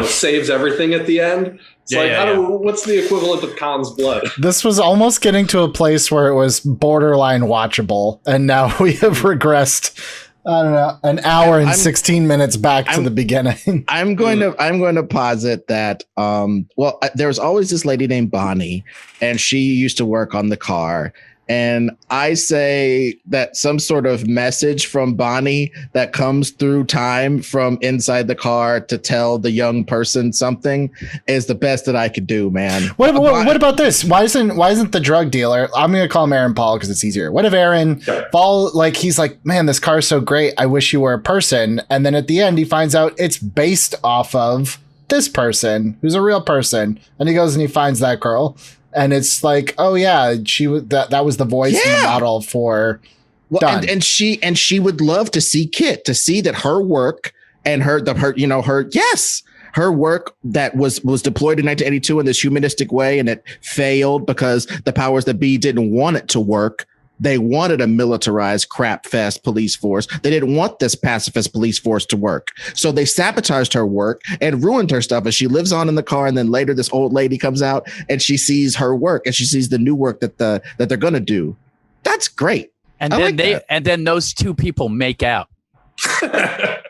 S1: saves everything at the end. It's what's the equivalent of Khan's blood?
S2: This was almost getting to a place where it was borderline watchable, and now we have regressed, I don't know, an hour and 16 minutes back to the beginning.
S3: I'm going to posit that there was always this lady named Bonnie, and she used to work on the car. And I say that some sort of message from Bonnie that comes through time from inside the car to tell the young person something is the best that I could do, man.
S2: What about this? Why isn't the drug dealer? I'm going to call him Aaron Paul because it's easier. What if Aaron he's like, man, this car's so great. I wish you were a person. And then at the end, he finds out it's based off of this person who's a real person. And he goes and he finds that girl. And it's like, oh yeah, that was the voice and the model for. Done.
S3: And she would love to see KITT, to see that her work and her work that was deployed in 1982 in this humanistic way, and it failed because the powers that be didn't want it to work. They wanted a militarized crap fest police force. They didn't want this pacifist police force to work. So they sabotaged her work and ruined her stuff. And she lives on in the car. And then later this old lady comes out and she sees her work and she sees the new work that they're going to do. That's great.
S4: And then those two people make out.
S1: I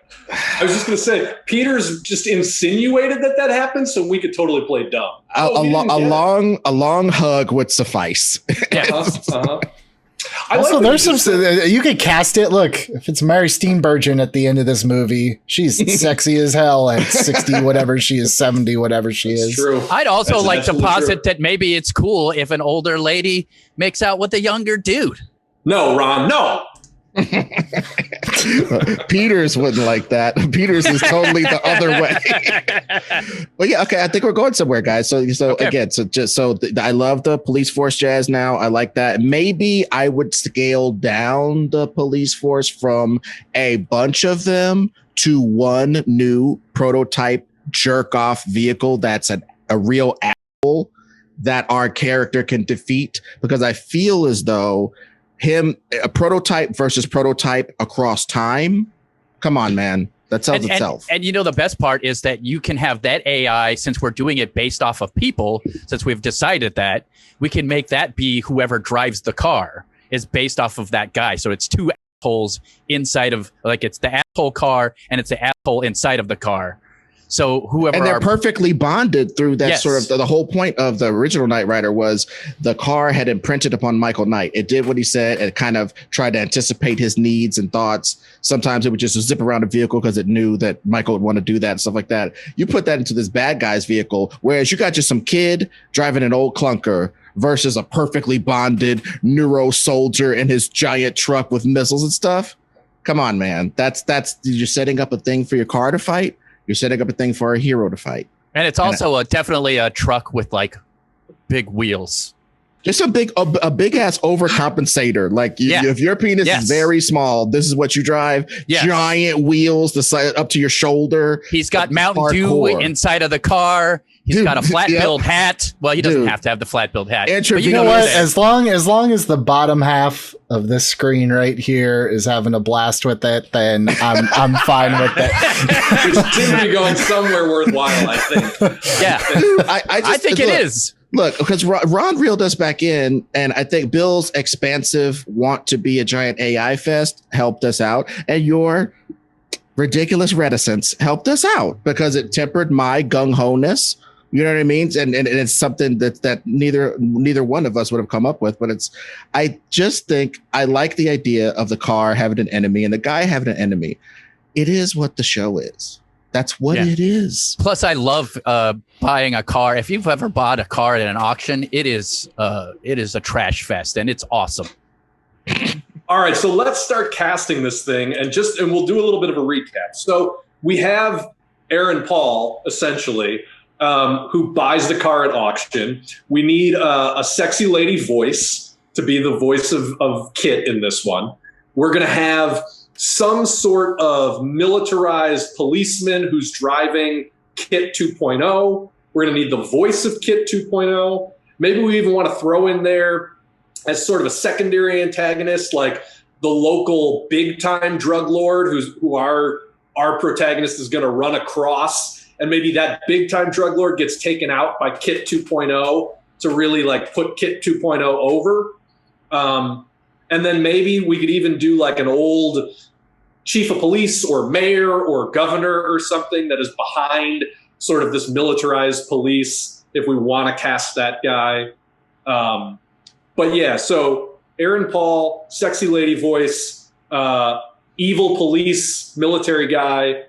S1: was just going to say, Peter's just insinuated that happened, so we could totally play dumb.
S3: A long hug would suffice.
S1: Uh-huh.
S2: Also, there's some. You could cast it. Look, if it's Mary Steenburgen at the end of this movie, she's sexy as hell at 60, whatever she is, 70, whatever she is.
S1: True.
S4: I'd also like to posit that maybe it's cool if an older lady makes out with a younger dude.
S1: No, Ron, no.
S3: Peters wouldn't like that. Peters is totally the other way. But yeah, okay, I think we're going somewhere, guys. So okay. Again, I love the police force jazz now. I like that. Maybe I would scale down the police force from a bunch of them to one new prototype jerk off vehicle that's a real asshole that our character can defeat, because I feel as though a prototype versus prototype across time. Come on, man. That sells itself.
S4: And the best part is that you can have that AI, since we're doing it based off of people, since we've decided that, we can make that be whoever drives the car is based off of that guy. So it's two assholes inside of, like, it's the asshole car and it's the asshole inside of the car. So whoever
S3: and they're perfectly bonded through that.
S4: Yes.
S3: Sort of the whole point of the original Knight Rider was the car had imprinted upon Michael Knight. It did what he said. It kind of tried to anticipate his needs and thoughts. Sometimes it would just zip around a vehicle because it knew that Michael would want to do that and stuff like that. You put that into this bad guy's vehicle, whereas you got just some kid driving an old clunker versus a perfectly bonded neuro soldier in his giant truck with missiles and stuff. Come on, man. That's you're setting up a thing for your car to fight. You're setting up a thing for a hero to fight.
S4: And it's also definitely a truck with like big wheels.
S3: Just a big ass overcompensator. Like if your penis is very small, this is what you drive. Yes. Giant wheels, the side up to your shoulder.
S4: He's got Mountain Dew inside of the car. He's got a flat-billed hat. Well, he doesn't have to have the flat-billed hat.
S2: But you know what? As long as the bottom half of this screen right here is having a blast with it, then I'm fine with it.
S1: It seems to be going somewhere worthwhile, I think.
S4: Yeah, I think it is.
S3: Look, because Ron reeled us back in, and I think Bill's expansive want to be a giant AI fest helped us out, and your ridiculous reticence helped us out because it tempered my gung-ho-ness. You know what I mean? And it's something that neither one of us would have come up with. But I just think I like the idea of the car having an enemy and the guy having an enemy. It is what the show is. That's what it is.
S4: Plus, I love buying a car. If you've ever bought a car at an auction, it is a trash fest, and it's awesome.
S1: All right, so let's start casting this thing, and we'll do a little bit of a recap. So we have Aaron Paul, essentially, who buys the car at auction. We need a sexy lady voice to be the voice of KITT in this one. We're going to have some sort of militarized policeman who's driving KITT 2.0. We're going to need the voice of KITT 2.0. Maybe we even want to throw in there as sort of a secondary antagonist, like the local big-time drug lord who our protagonist is going to run across. And maybe that big-time drug lord gets taken out by KITT 2.0 to really like put KITT 2.0 over. And then maybe we could even do like an old chief of police or mayor or governor or something that is behind sort of this militarized police if we want to cast that guy. But yeah, so Aaron Paul, sexy lady voice, evil police military guy,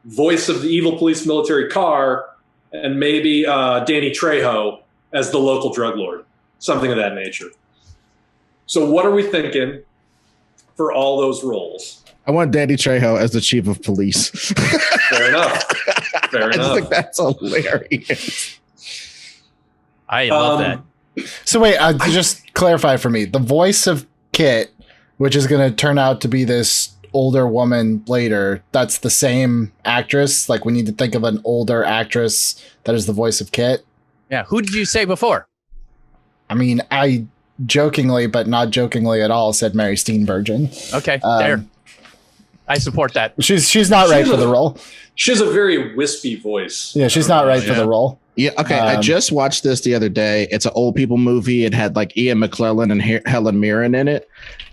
S1: voice of the evil police military car, and maybe Danny Trejo as the local drug lord, something of that nature. So what are we thinking for all those roles?
S3: I want Danny Trejo as the chief of police.
S1: Fair enough. Fair enough.
S3: I just think that's hilarious.
S4: I love that.
S2: So wait, just clarify for me. The voice of KITT, which is going to turn out to be this older woman later, that's the same actress? Like we need to think of an older actress that is the voice of KITT?
S4: Yeah. Who did you say before?
S2: I mean, I jokingly, but not jokingly at all, said Mary Steenburgen.
S4: Okay, there. I support that.
S2: She's not right for the role.
S1: She has a very wispy voice.
S2: Yeah, she's not right for the role.
S3: Yeah, okay. I just watched this the other day. It's an old people movie. It had like Ian McClellan and Helen Mirren in it.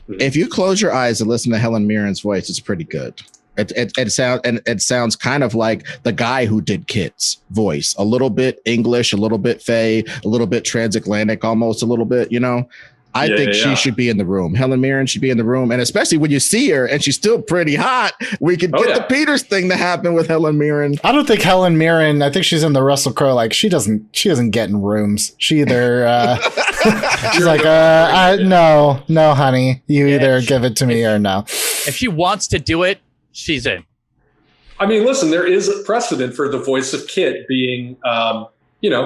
S3: If you close your eyes and listen to Helen Mirren's voice, it's pretty good. It sounds kind of like the guy who did KITT's voice, a little bit English, a little bit Fey, a little bit transatlantic, almost a little bit, you know. I think she should be in the room. Helen Mirren should be in the room. And especially when you see her and she's still pretty hot, we could get the Peters thing to happen with Helen Mirren.
S2: I don't think Helen Mirren, I think she's in the Russell Crowe. Like she doesn't get in rooms. She either, she's like, no, honey, you either give it to me or no.
S4: If she wants to do it, she's in.
S1: I mean, listen, there is a precedent for the voice of KITT being,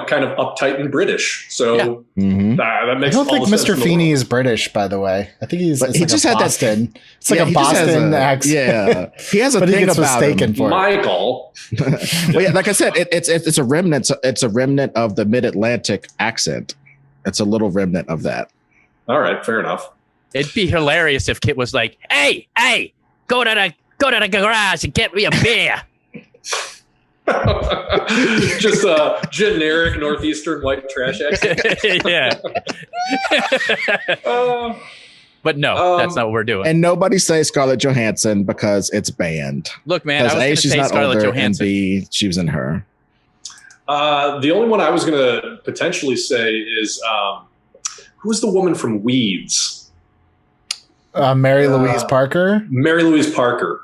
S1: kind of uptight and British. So that makes.
S2: I don't think Mr. Feeney is British, by the way. I think he just had Boston. It's like a Boston accent.
S3: Yeah, he has a
S2: but
S3: thing
S2: he gets
S3: about
S2: mistaken
S3: him.
S2: for
S1: Michael.
S3: Well, yeah, like I said, it's a remnant. It's a remnant of the Mid-Atlantic accent. It's a little remnant of that.
S1: All right, fair enough.
S4: It'd be hilarious if KITT was like, "Hey, go to the garage and get me a beer."
S1: Just a generic northeastern white trash accent.
S4: Yeah. But no, that's not what we're doing.
S3: And nobody say Scarlett Johansson because it's banned.
S4: Look, man, I was going to
S3: she's
S4: say
S3: not
S4: Scarlett
S3: older,
S4: Johansson.
S3: and B, she was in Her.
S1: The only one I was going to potentially say is who's the woman from Weeds?
S2: Mary Louise Parker.
S1: Mary Louise Parker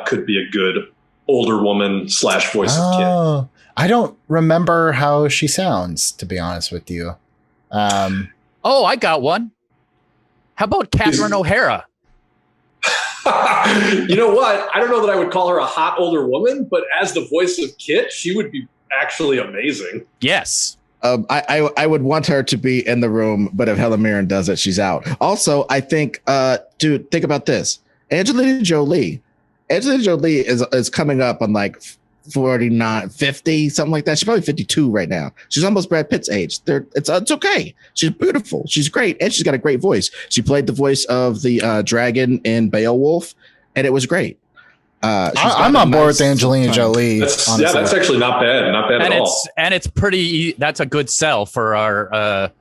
S1: could be a good older woman / voice of KITT.
S2: I don't remember how she sounds, to be honest with you.
S4: Oh, I got one. How about Catherine O'Hara?
S1: You know what? I don't know that I would call her a hot older woman, but as the voice of KITT, she would be actually amazing.
S4: Yes.
S3: I would want her to be in the room, but if Helen Mirren does it, she's out. Also, I think, dude, think about this. Angelina Jolie is coming up on like 49, 50, something like that. She's probably 52 right now. She's almost Brad Pitt's age. It's okay. She's beautiful. She's great. And she's got a great voice. She played the voice of the dragon in Beowulf, and it was great.
S2: I'm on board with Angelina Jolie.
S1: That's actually not bad. Not bad at all.
S4: And it's pretty, that's a good sell for our,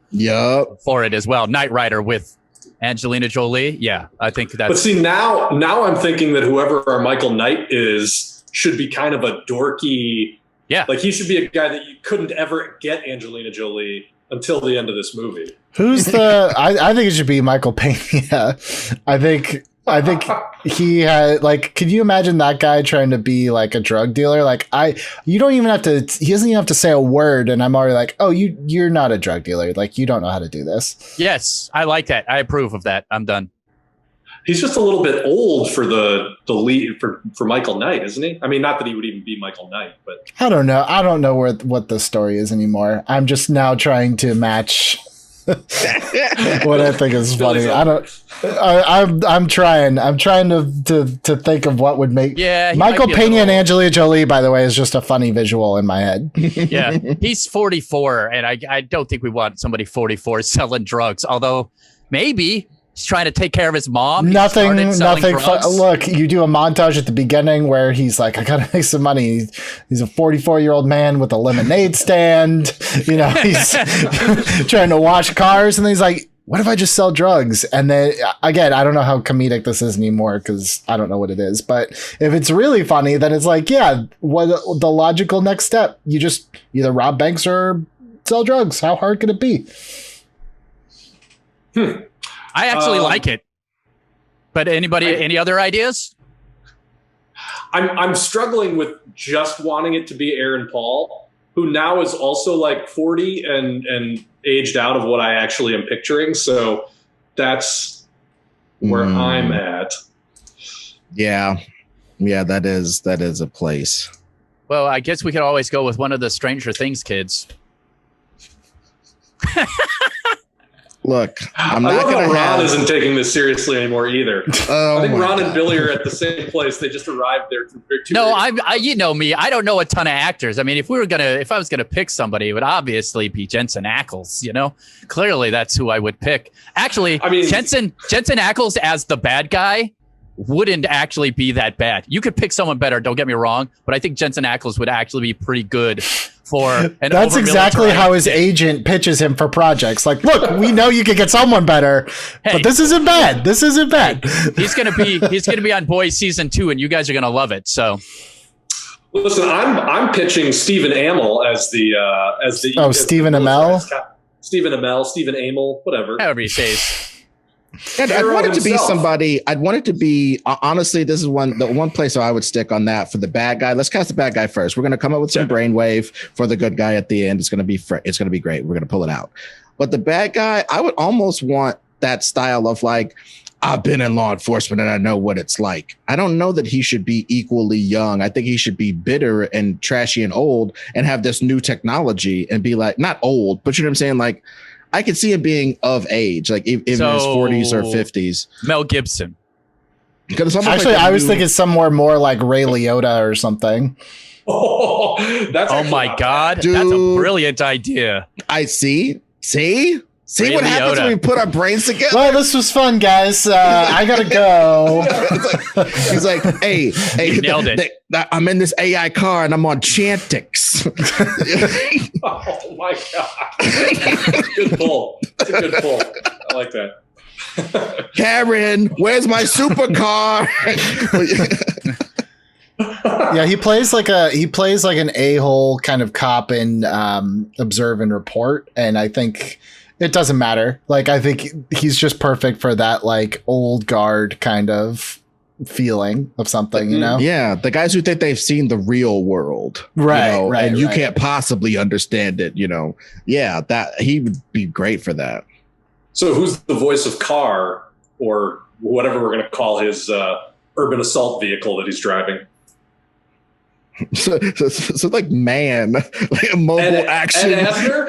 S4: for it as well. Knight Rider with Angelina Jolie. Yeah, I think that's.
S1: But see, now I'm thinking that whoever our Michael Knight is should be kind of a dorky.
S4: Yeah.
S1: Like he should be a guy that you couldn't ever get Angelina Jolie until the end of this movie.
S2: Who's the? I think it should be Michael Pena. I think he had like. Can you imagine that guy trying to be like a drug dealer? Like you don't even have to. He doesn't even have to say a word, and I'm already like, oh, you're not a drug dealer. Like you don't know how to do this.
S4: Yes, I like that. I approve of that. I'm done.
S1: He's just a little bit old for the lead for Michael Knight, isn't he? I mean, not that he would even be Michael Knight, but
S2: I don't know. I don't know what the story is anymore. I'm just now trying to match what I think is funny. I'm trying to think of what would make.
S4: Yeah,
S2: Michael Pena and Angelina Jolie, by the way, is just a funny visual in my head.
S4: Yeah, he's 44, and I don't think we want somebody 44 selling drugs. Although maybe he's trying to take care of his mom.
S2: Nothing. Look, you do a montage at the beginning where he's like, I gotta make some money. He's a 44-year-old man with a lemonade stand. You know, he's trying to wash cars, and then he's like, what if I just sell drugs? And then again, I don't know how comedic this is anymore because I don't know what it is. But if it's really funny, then it's like, yeah, what the logical next step? You just either rob banks or sell drugs. How hard could it be?
S4: I actually like it. But any other ideas?
S1: I'm struggling with just wanting it to be Aaron Paul, who now is also like 40 and aged out of what I actually am picturing. So that's where I'm at.
S3: Yeah. Yeah, that is a place.
S4: Well, I guess we could always go with one of the Stranger Things kids.
S3: Look, I'm not going to
S1: Ron isn't taking this seriously anymore either.
S3: Oh,
S1: I think Ron and Billy are at the same place. They just arrived there.
S4: You know me. I don't know a ton of actors. I mean, if I was gonna pick somebody, it would obviously be Jensen Ackles. You know, clearly that's who I would pick. Actually, I mean, Jensen Ackles as the bad guy wouldn't actually be that bad. You could pick someone better. Don't get me wrong, but I think Jensen Ackles would actually be pretty good. That's
S2: exactly how his agent pitches him for projects. Like, look, we know you could get someone better, but this isn't bad. This isn't bad.
S4: He's gonna be on Boys season 2, and you guys are gonna love it. So,
S1: listen, I'm pitching Stephen Amell as the
S2: Stephen Amell,
S1: Stephen Amell, whatever.
S4: However you say it.
S3: And I want it to be somebody. I'd want it to be honestly. This is the one place where I would stick on that for the bad guy. Let's cast the bad guy first. We're going to come up with some brainwave for the good guy at the end. It's going to be great. We're going to pull it out. But the bad guy, I would almost want that style of like, I've been in law enforcement and I know what it's like. I don't know that he should be equally young. I think he should be bitter and trashy and old and have this new technology and be like, not old, but you know what I'm saying? Like, I could see him being of age, like in his 40s or 50s.
S4: Mel Gibson.
S2: Actually, I was thinking somewhere more like Ray Liotta or something.
S1: Oh,
S4: my God.
S3: Dude,
S4: that's a brilliant idea.
S3: I see. See what happens when we put our brains together?
S2: Well, this was fun, guys. I gotta go.
S3: He's like, hey,
S4: you nailed it.
S3: I'm in this AI car and I'm on Chantix.
S1: Oh my God. Good pull. It's a good pull. I like that.
S3: Karen, where's my supercar?
S2: Yeah, he plays like an a-hole kind of cop in Observe and Report, and I think it doesn't matter. Like, I think he's just perfect for that like old guard kind of feeling of something, you know?
S3: Yeah, the guys who think they've seen the real world,
S2: right?
S3: You know,
S2: right,
S3: and you
S2: right.
S3: can't possibly understand it. You know, yeah, that he would be great for that.
S1: So who's the voice of Carr, or whatever we're going to call his urban assault vehicle that he's driving?
S3: So like, man, like a mobile action.
S1: Ed Asner?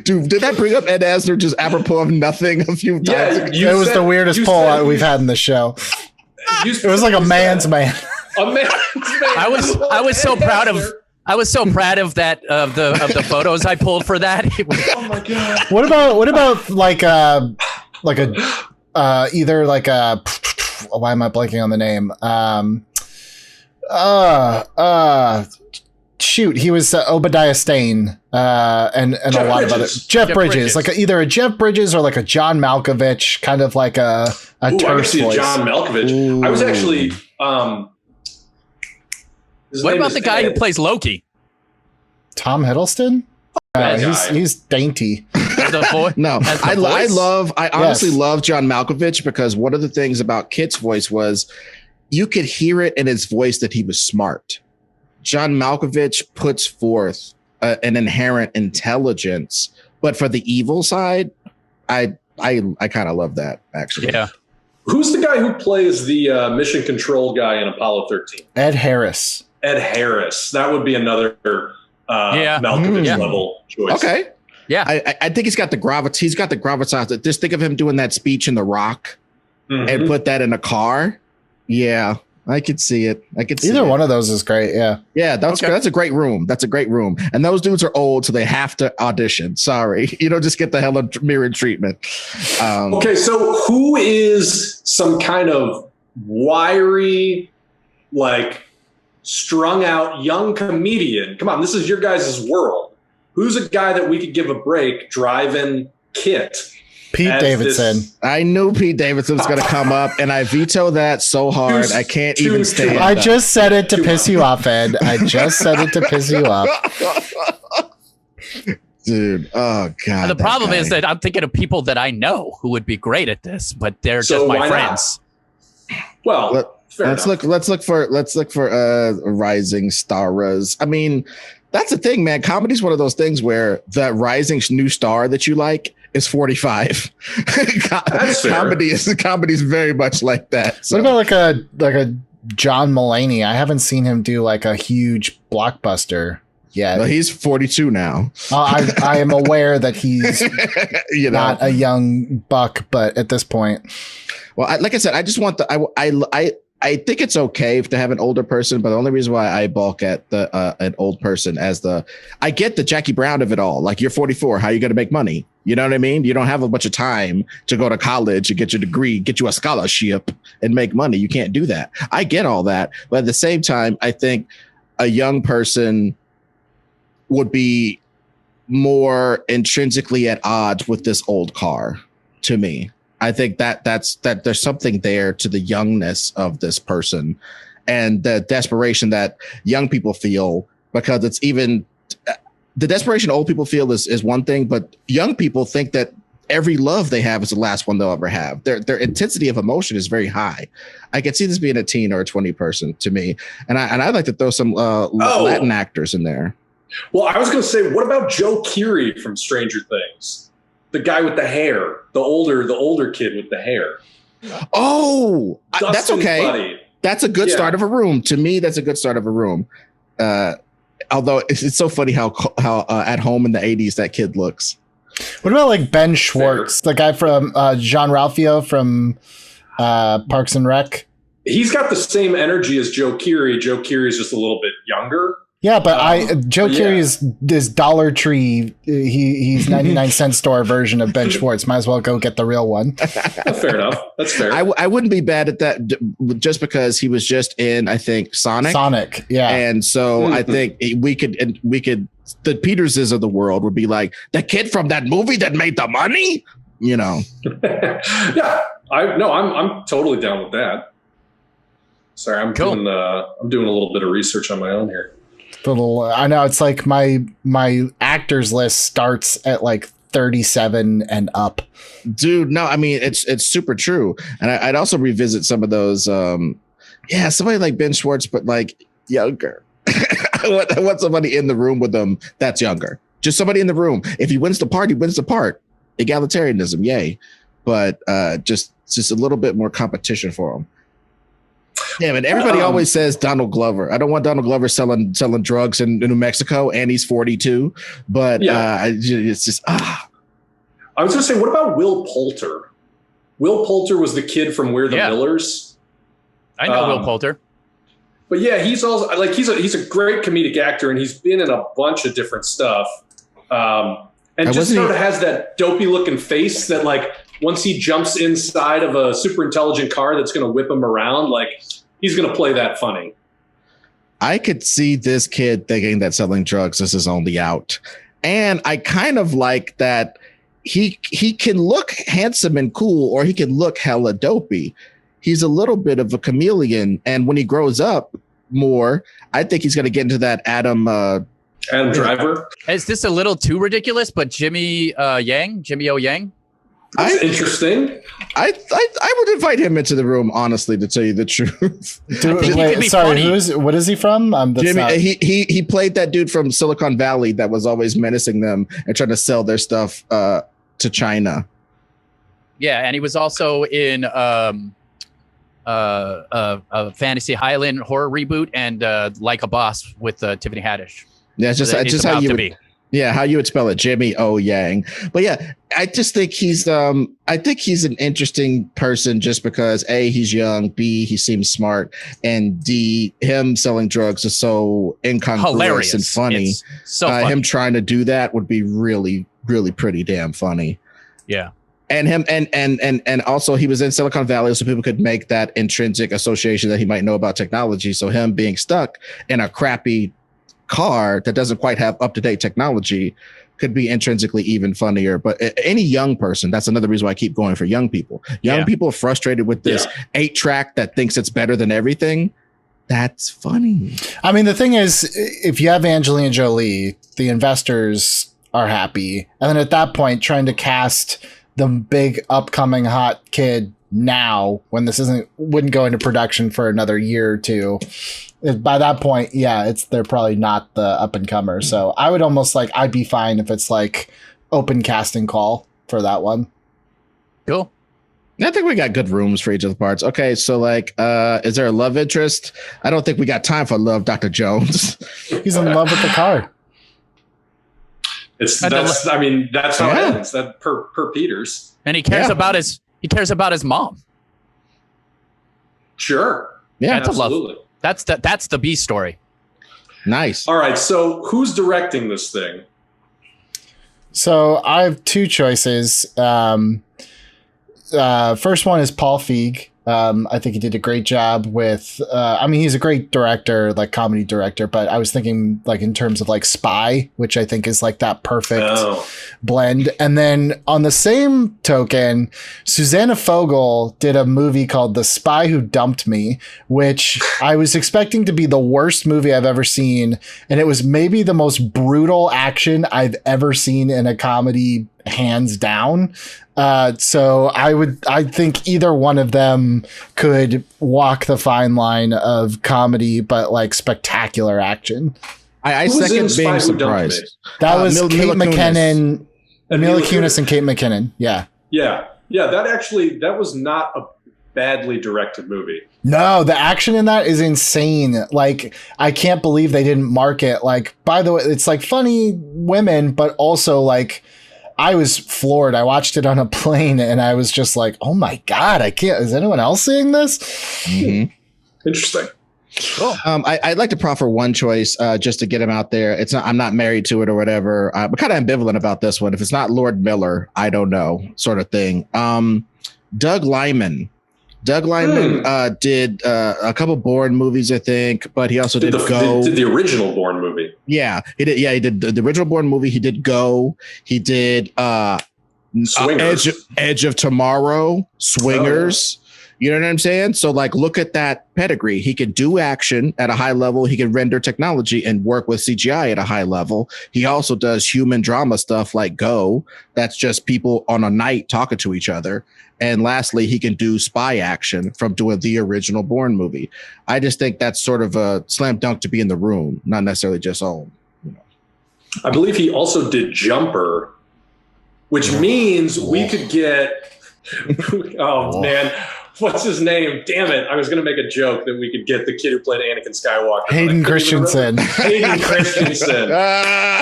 S3: Dude, did that bring up Ed Asner just apropos of nothing a few times?
S2: It was the weirdest poll we've had in the show. It was like a man's man.
S1: A man's man.
S4: I was so proud of. I was so proud of that of the photos I pulled for that.
S1: Oh my god!
S2: What about like a either like a, why am I blanking on the name? Shoot, he was Obadiah Stane and
S1: Jeff
S2: a lot
S1: Bridges.
S2: of other Jeff Bridges, like either a Jeff Bridges or like a John Malkovich, kind of like a
S1: Ooh,
S2: terse
S1: I can see
S2: voice.
S1: John Malkovich.
S3: Ooh.
S1: I was actually.
S4: What about the guy who plays Loki?
S2: Tom Hiddleston?
S1: That
S2: He's
S1: guy.
S2: he's dainty.
S4: The boy.
S3: No,
S4: As the
S3: I
S4: voice?
S3: honestly
S2: Yes.
S3: love John Malkovich, because one of the things about KITT's voice was you could hear it in his voice that he was smart. John Malkovich puts forth an inherent intelligence, but for the evil side, I kind of love that, actually.
S4: Yeah.
S1: Who's the guy who plays the mission control guy in Apollo 13?
S2: Ed Harris.
S1: Ed Harris. That would be another
S4: Yeah.
S1: Malkovich
S4: Yeah.
S1: level choice.
S3: Okay.
S4: Yeah.
S3: I think he's got the gravitas. He's got the gravitas. Just think of him doing that speech in The Rock
S1: Mhm.
S3: and put that in a car. Yeah, I could see it. I could see
S2: Either
S3: it.
S2: one of those is great. Yeah.
S3: Yeah, that's
S4: Okay.
S3: that's a great room. That's a great room. And those dudes are old, so they have to audition. Sorry, you don't just get the hella mirrored treatment.
S1: Okay, so who is some kind of wiry, like strung out young comedian? Come on, this is your guys' world. Who's a guy that we could give a break driving KITT?
S2: Pete
S1: as
S2: Davidson.
S1: this-
S3: I knew Pete Davidson was going to come up, and I veto that so hard I can't
S1: Too-
S3: even
S1: too
S3: stand.
S1: much.
S2: I just said it to piss you off, Ed. I just said it to piss you off.
S3: Dude, oh god.
S4: The
S3: that
S4: problem
S3: guy.
S4: is that I'm thinking of people that I know who would be great at this, but they're
S1: So
S4: just
S1: why
S4: my
S1: not?
S4: friends.
S1: Well, fair
S3: let's
S1: enough.
S3: look for rising stars. I mean, that's the thing, man. Comedy's one of those things where the rising new star that you like is 45.
S1: That's fair.
S3: Comedy's very much like that. So.
S2: What about like a John Mulaney? I haven't seen him do like a huge blockbuster yet.
S3: Well, he's 42 now.
S2: I am aware that he's
S3: You know.
S2: not a young buck, but at this point,
S3: Well, like I said, I just want I think it's okay to have an older person, but the only reason why I balk at an old person I get the Jackie Brown of it all. Like, you're 44, how are you going to make money? You know what I mean? You don't have a bunch of time to go to college and get your degree, get you a scholarship and make money. You can't do that. I get all that. But at the same time, I think a young person would be more intrinsically at odds with this old car to me. I think that there's something there to the youngness of this person and the desperation that young people feel, because it's even the desperation old people feel is one thing, but young people think that every love they have is the last one they'll ever have. Their intensity of emotion is very high. I could see this being a teen or a 20 person to me. And I'd like to throw some Latin actors in there.
S1: Well, I was going to say, what about Joe Keery from Stranger Things? The guy with the hair, the older kid with the hair.
S3: Oh, that's
S1: Dustin's
S3: okay.
S1: buddy.
S3: That's a good
S1: Yeah.
S3: start of a room. To me, that's a good start of a room. Although it's so funny how at home in the 80s that kid looks.
S2: what about like Ben Schwartz, the guy from Jean Ralphio from Parks and Rec?
S1: He's got the same energy as Joe Keery. Joe Keery is just a little bit younger.
S2: Yeah, but Joe
S1: yeah.
S2: Keery is this Dollar Tree. He's 99-cent store version of Ben Schwartz. Might as well go get the real one.
S1: Fair enough. That's fair.
S3: I wouldn't be bad at that just because he was just in, I think, Sonic.
S2: Yeah.
S3: And so I think we could the Peterses of the world would be like, the kid from that movie that made the money.
S1: Yeah, I'm totally down with that. Sorry, I'm
S4: Cool.
S1: doing a little bit of research on my own here.
S2: I know it's like my actors list starts at like 37 and up.
S3: Dude, no, I mean it's super true. And I'd also revisit some of those somebody like Ben Schwartz, but like younger. I want somebody in the room with them that's younger. Just somebody in the room. If he wins the part, he wins the part. Egalitarianism, yay. But just a little bit more competition for him. Yeah, but everybody always says Donald Glover. I don't want Donald Glover selling drugs in New Mexico, and he's 42. But it's just I
S1: was going to say, what about Will Poulter? Will Poulter was the kid from We're the Millers.
S4: I know Will Poulter.
S1: But yeah, he's also like he's a great comedic actor, and he's been in a bunch of different stuff. And just sort of has that dopey looking face that, like, once he jumps inside of a super intelligent car that's going to whip him around, like, he's going to play that funny.
S3: I could see this kid thinking that selling drugs is his only out. And I kind of like that he can look handsome and cool, or he can look hella dopey. He's a little bit of a chameleon. And when he grows up more, I think he's going to get into that Adam
S1: Driver.
S4: Is this a little too ridiculous? But Jimmy O. Yang?
S1: That's interesting.
S3: I would invite him into the room, honestly, to tell you the truth.
S2: What is he from?
S3: Jimmy, he played that dude from Silicon Valley that was always menacing them and trying to sell their stuff to China.
S4: Yeah, and he was also in a Fantasy Highland horror reboot and Like a Boss with Tiffany Haddish.
S3: Yeah, just how you would be. Yeah, how you would spell it, Jimmy O. Yang. But yeah, I just think he's an interesting person just because A, he's young, B, he seems smart, and D, him selling drugs is so incongruous
S4: hilarious
S3: and funny.
S4: It's so funny.
S3: Him trying to do that would be really, really pretty damn funny.
S4: Yeah.
S3: And him and also he was in Silicon Valley, so people could make that intrinsic association that he might know about technology. So him being stuck in a crappy car that doesn't quite have up-to-date technology could be intrinsically even funnier. But any young person, that's another reason why I keep going for young people. Young people are frustrated with this 8-track that thinks it's better than everything. That's funny.
S2: I mean, the thing is, if you have Angelina Jolie, the investors are happy. And then at that point, trying to cast the big upcoming hot kid now when this wouldn't go into production for another year or two. By that point, they're probably not the up and comer. So I would almost I'd be fine if it's like open casting call for that one.
S4: Cool.
S3: I think we got good rooms for each of the parts. Okay, so is there a love interest? I don't think we got time for love, Dr. Jones.
S2: He's in love with the car.
S1: That's how it ends. That per Peters.
S4: And he cares about his mom.
S1: Sure.
S4: Yeah,
S1: absolutely.
S4: That's the B story.
S3: Nice.
S1: All right. So who's directing this thing?
S2: So I have two choices. First one is Paul Feig. I think he did a great job with, he's a great director, comedy director, but I was thinking in terms of Spy, which I think is that perfect blend. And then on the same token, Susanna Fogel did a movie called The Spy Who Dumped Me, which I was expecting to be the worst movie I've ever seen. And it was maybe the most brutal action I've ever seen in a comedy, hands down. So I think either one of them could walk the fine line of comedy, but spectacular action.
S3: I second being surprised.
S2: That was Kate McKinnon, Mila Kunis and Kate McKinnon. Yeah.
S1: Yeah. That was not a badly directed movie.
S2: No, the action in that is insane. I can't believe they didn't mark it. By the way, it's funny women, but also I was floored. I watched it on a plane and I was just oh my God, I can't. Is anyone else seeing this?
S3: Mm-hmm.
S1: Interesting.
S4: Cool.
S3: I'd like to proffer one choice just to get him out there. I'm not married to it or whatever. I'm kind of ambivalent about this one. If it's not Lord Miller, I don't know, sort of thing. Doug Liman. Doug Liman did a couple Bourne movies, I think, but he also did Go.
S1: Did the original Bourne movie.
S3: Yeah, he did. Yeah, he did the original Bourne movie. He did Go. He did
S1: Swingers.
S3: Edge of Tomorrow, Swingers. You know what I'm saying? So like, look at that pedigree. He can do action at a high level. He can render technology and work with CGI at a high level. He also does human drama stuff like Go. That's just people on a night talking to each other. And lastly, he can do spy action from doing the original Bourne movie. I just think that's sort of a slam dunk to be in the room, not necessarily just,
S1: I believe he also did Jumper, which means we could get, man, what's his name? Damn it. I was going to make a joke that we could get the kid who played Anakin Skywalker.
S2: Hayden Christensen.
S1: Hayden Christensen.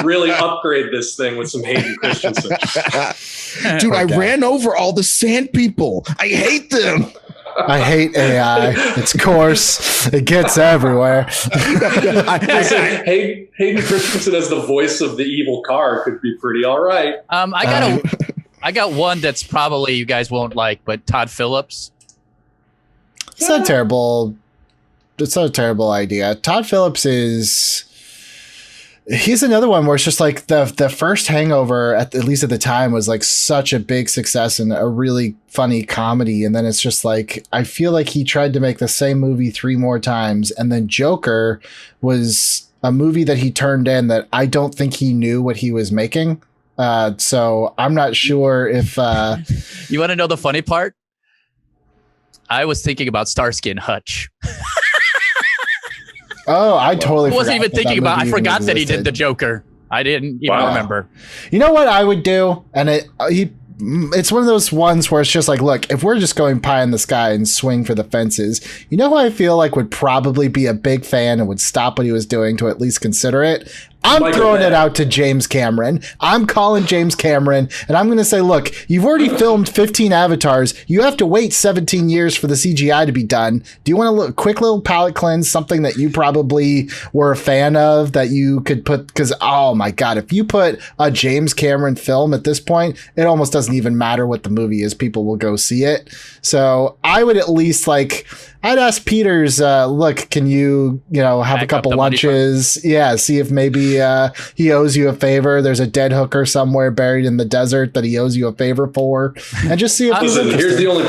S1: Really upgrade this thing with some Hayden Christensen.
S3: Dude, I ran over all the sand people. I hate them.
S2: I hate AI. It's coarse. It gets everywhere.
S1: Hayden Christensen as the voice of the evil car could be pretty all right.
S4: I got one that's probably you guys won't like, but Todd Phillips.
S2: It's not terrible. It's not a terrible idea. Todd Phillips he's another one where it's just like the first Hangover, at least at the time, was like such a big success and a really funny comedy. And then it's just like, I feel like he tried to make the same movie 3 more times. And then Joker was a movie that he turned in that I don't think he knew what he was making. So I'm not sure if...
S4: You want to know the funny part? I was thinking about Starsky and Hutch.
S2: Oh, I totally
S4: wasn't even thinking about. I forgot that he did the Joker. I didn't even remember.
S2: You know what I would do, and it's one of those ones where it's just like, look, if we're just going pie in the sky and swing for the fences, you know who I feel like would probably be a big fan and would stop what he was doing to at least consider it? I'm throwing it out to James Cameron. I'm calling James Cameron, and I'm going to say, look, you've already filmed 15 avatars. You have to wait 17 years for the CGI to be done. Do you want a quick little palate cleanse, something that you probably were a fan of that you could put? Because, oh my God, if you put a James Cameron film at this point, it almost doesn't even matter what the movie is. People will go see it. So I would at least I'd ask Peters, look, can you have a couple lunches? Yeah, see if maybe he owes you a favor. There's a dead hooker somewhere buried in the desert that he owes you a favor for, and just see if he's interested.
S1: Here's the only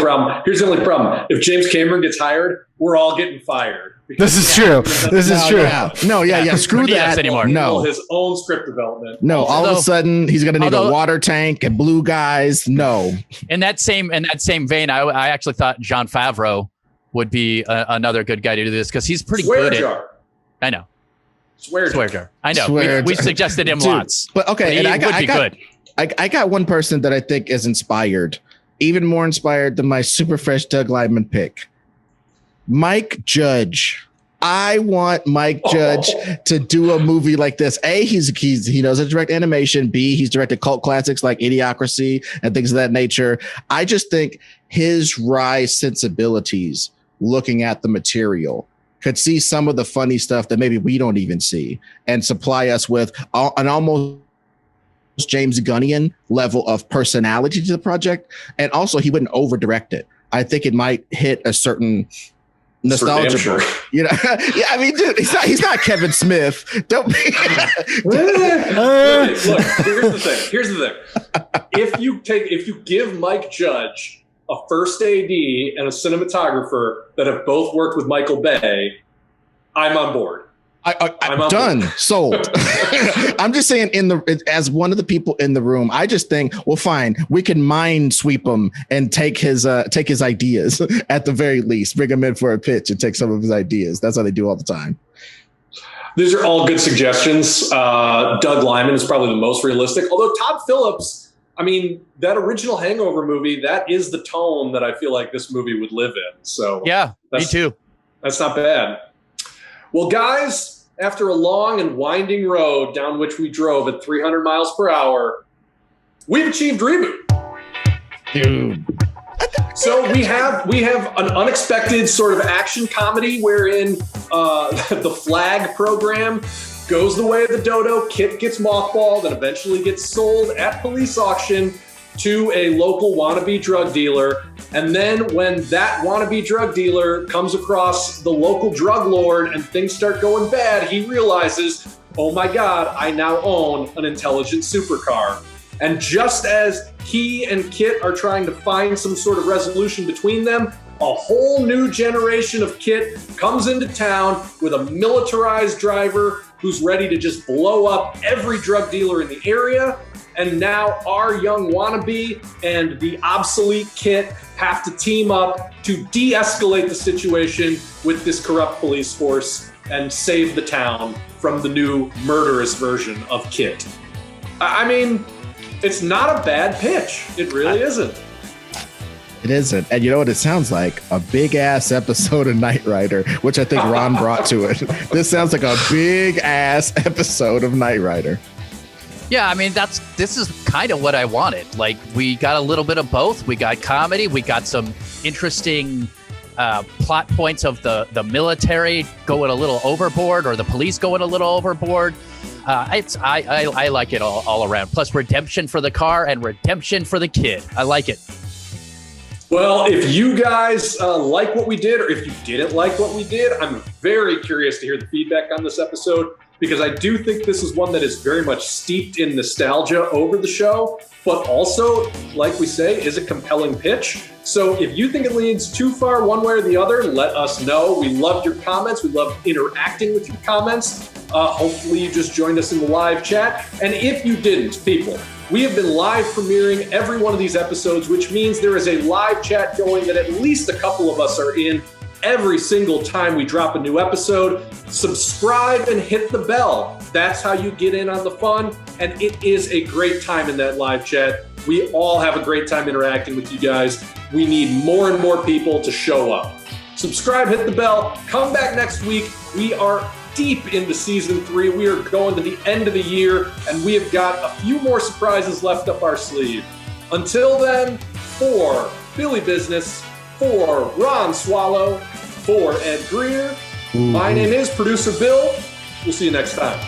S1: problem. If James Cameron gets hired, we're all getting fired.
S2: This is true.
S3: Yeah. Screw that
S4: anymore.
S1: No, his own script development.
S3: No, all of a sudden he's going to need a water tank and blue guys. No.
S4: In that same vein, I actually thought Jon Favreau would be another good guy to do this because he's pretty good at. I know. Swear jar. I know. We suggested him lots.
S3: But okay,
S4: but
S3: I got one person that I think is inspired, even more inspired than my super fresh Doug Liman pick. Mike Judge. I want Mike Judge to do a movie like this. A, he knows how to direct animation. B, he's directed cult classics like Idiocracy and things of that nature. I just think his wry sensibilities looking at the material could see some of the funny stuff that maybe we don't even see and supply us with an almost James Gunnian level of personality to the project. And also he wouldn't over direct it. I think it might hit a certain nostalgia,
S1: sure.
S3: Yeah, I mean, dude, he's not Kevin Smith. Don't be.
S1: Look, here's the thing. If you give Mike Judge a first AD and a cinematographer that have both worked with Michael Bay, I'm on board.
S3: I'm done. Sold. I'm just saying, as one of the people in the room, I just think, well, fine, we can mind sweep him and take his ideas at the very least, bring him in for a pitch and take some of his ideas. That's how they do all the time.
S1: These are all good suggestions. Doug Liman is probably the most realistic, although Todd Phillips, I mean, that original Hangover movie, that is the tone that I feel like this movie would live in. So
S4: yeah, me too. That's
S1: not bad. Well, guys, after a long and winding road down which we drove at 300 miles per hour, we've achieved Reboot.
S3: Dude.
S1: So we have an unexpected sort of action comedy wherein the flag program goes the way of the dodo. KITT gets mothballed and eventually gets sold at police auction to a local wannabe drug dealer. And then when that wannabe drug dealer comes across the local drug lord and things start going bad, he realizes, oh my God, I now own an intelligent supercar. And just as he and KITT are trying to find some sort of resolution between them, a whole new generation of KITT comes into town with a militarized driver who's ready to just blow up every drug dealer in the area. And now our young wannabe and the obsolete KITT have to team up to de-escalate the situation with this corrupt police force and save the town from the new murderous version of KITT. I mean, it's not a bad pitch. It really isn't.
S3: It isn't. And you know what it sounds like? A big ass episode of Knight Rider, which I think Ron brought to it. This sounds like a big ass episode of Knight Rider.
S4: Yeah, I mean, this is kind of what I wanted. Like, we got a little bit of both. We got comedy. We got some interesting plot points of the military going a little overboard, or the police going a little overboard. I like it all around. Plus redemption for the car and redemption for the kid. I like it.
S1: Well, if you guys like what we did, or if you didn't like what we did, I'm very curious to hear the feedback on this episode, because I do think this is one that is very much steeped in nostalgia over the show, but also, like we say, is a compelling pitch. So if you think it leans too far one way or the other, let us know. We love your comments. We love interacting with your comments. Hopefully you just joined us in the live chat. And if you didn't, people, we have been live premiering every one of these episodes, which means there is a live chat going that at least a couple of us are in every single time we drop a new episode. Subscribe and hit the bell. That's how you get in on the fun. And it is a great time in that live chat. We all have a great time interacting with you guys. We need more and more people to show up. Subscribe, hit the bell, come back next week. We are deep into season 3. We are going to the end of the year, and we have got a few more surprises left up our sleeve. Until then, for Billy Business, for Ron Swallow, for Ed Greer, my name is Producer Bill. We'll see you next time.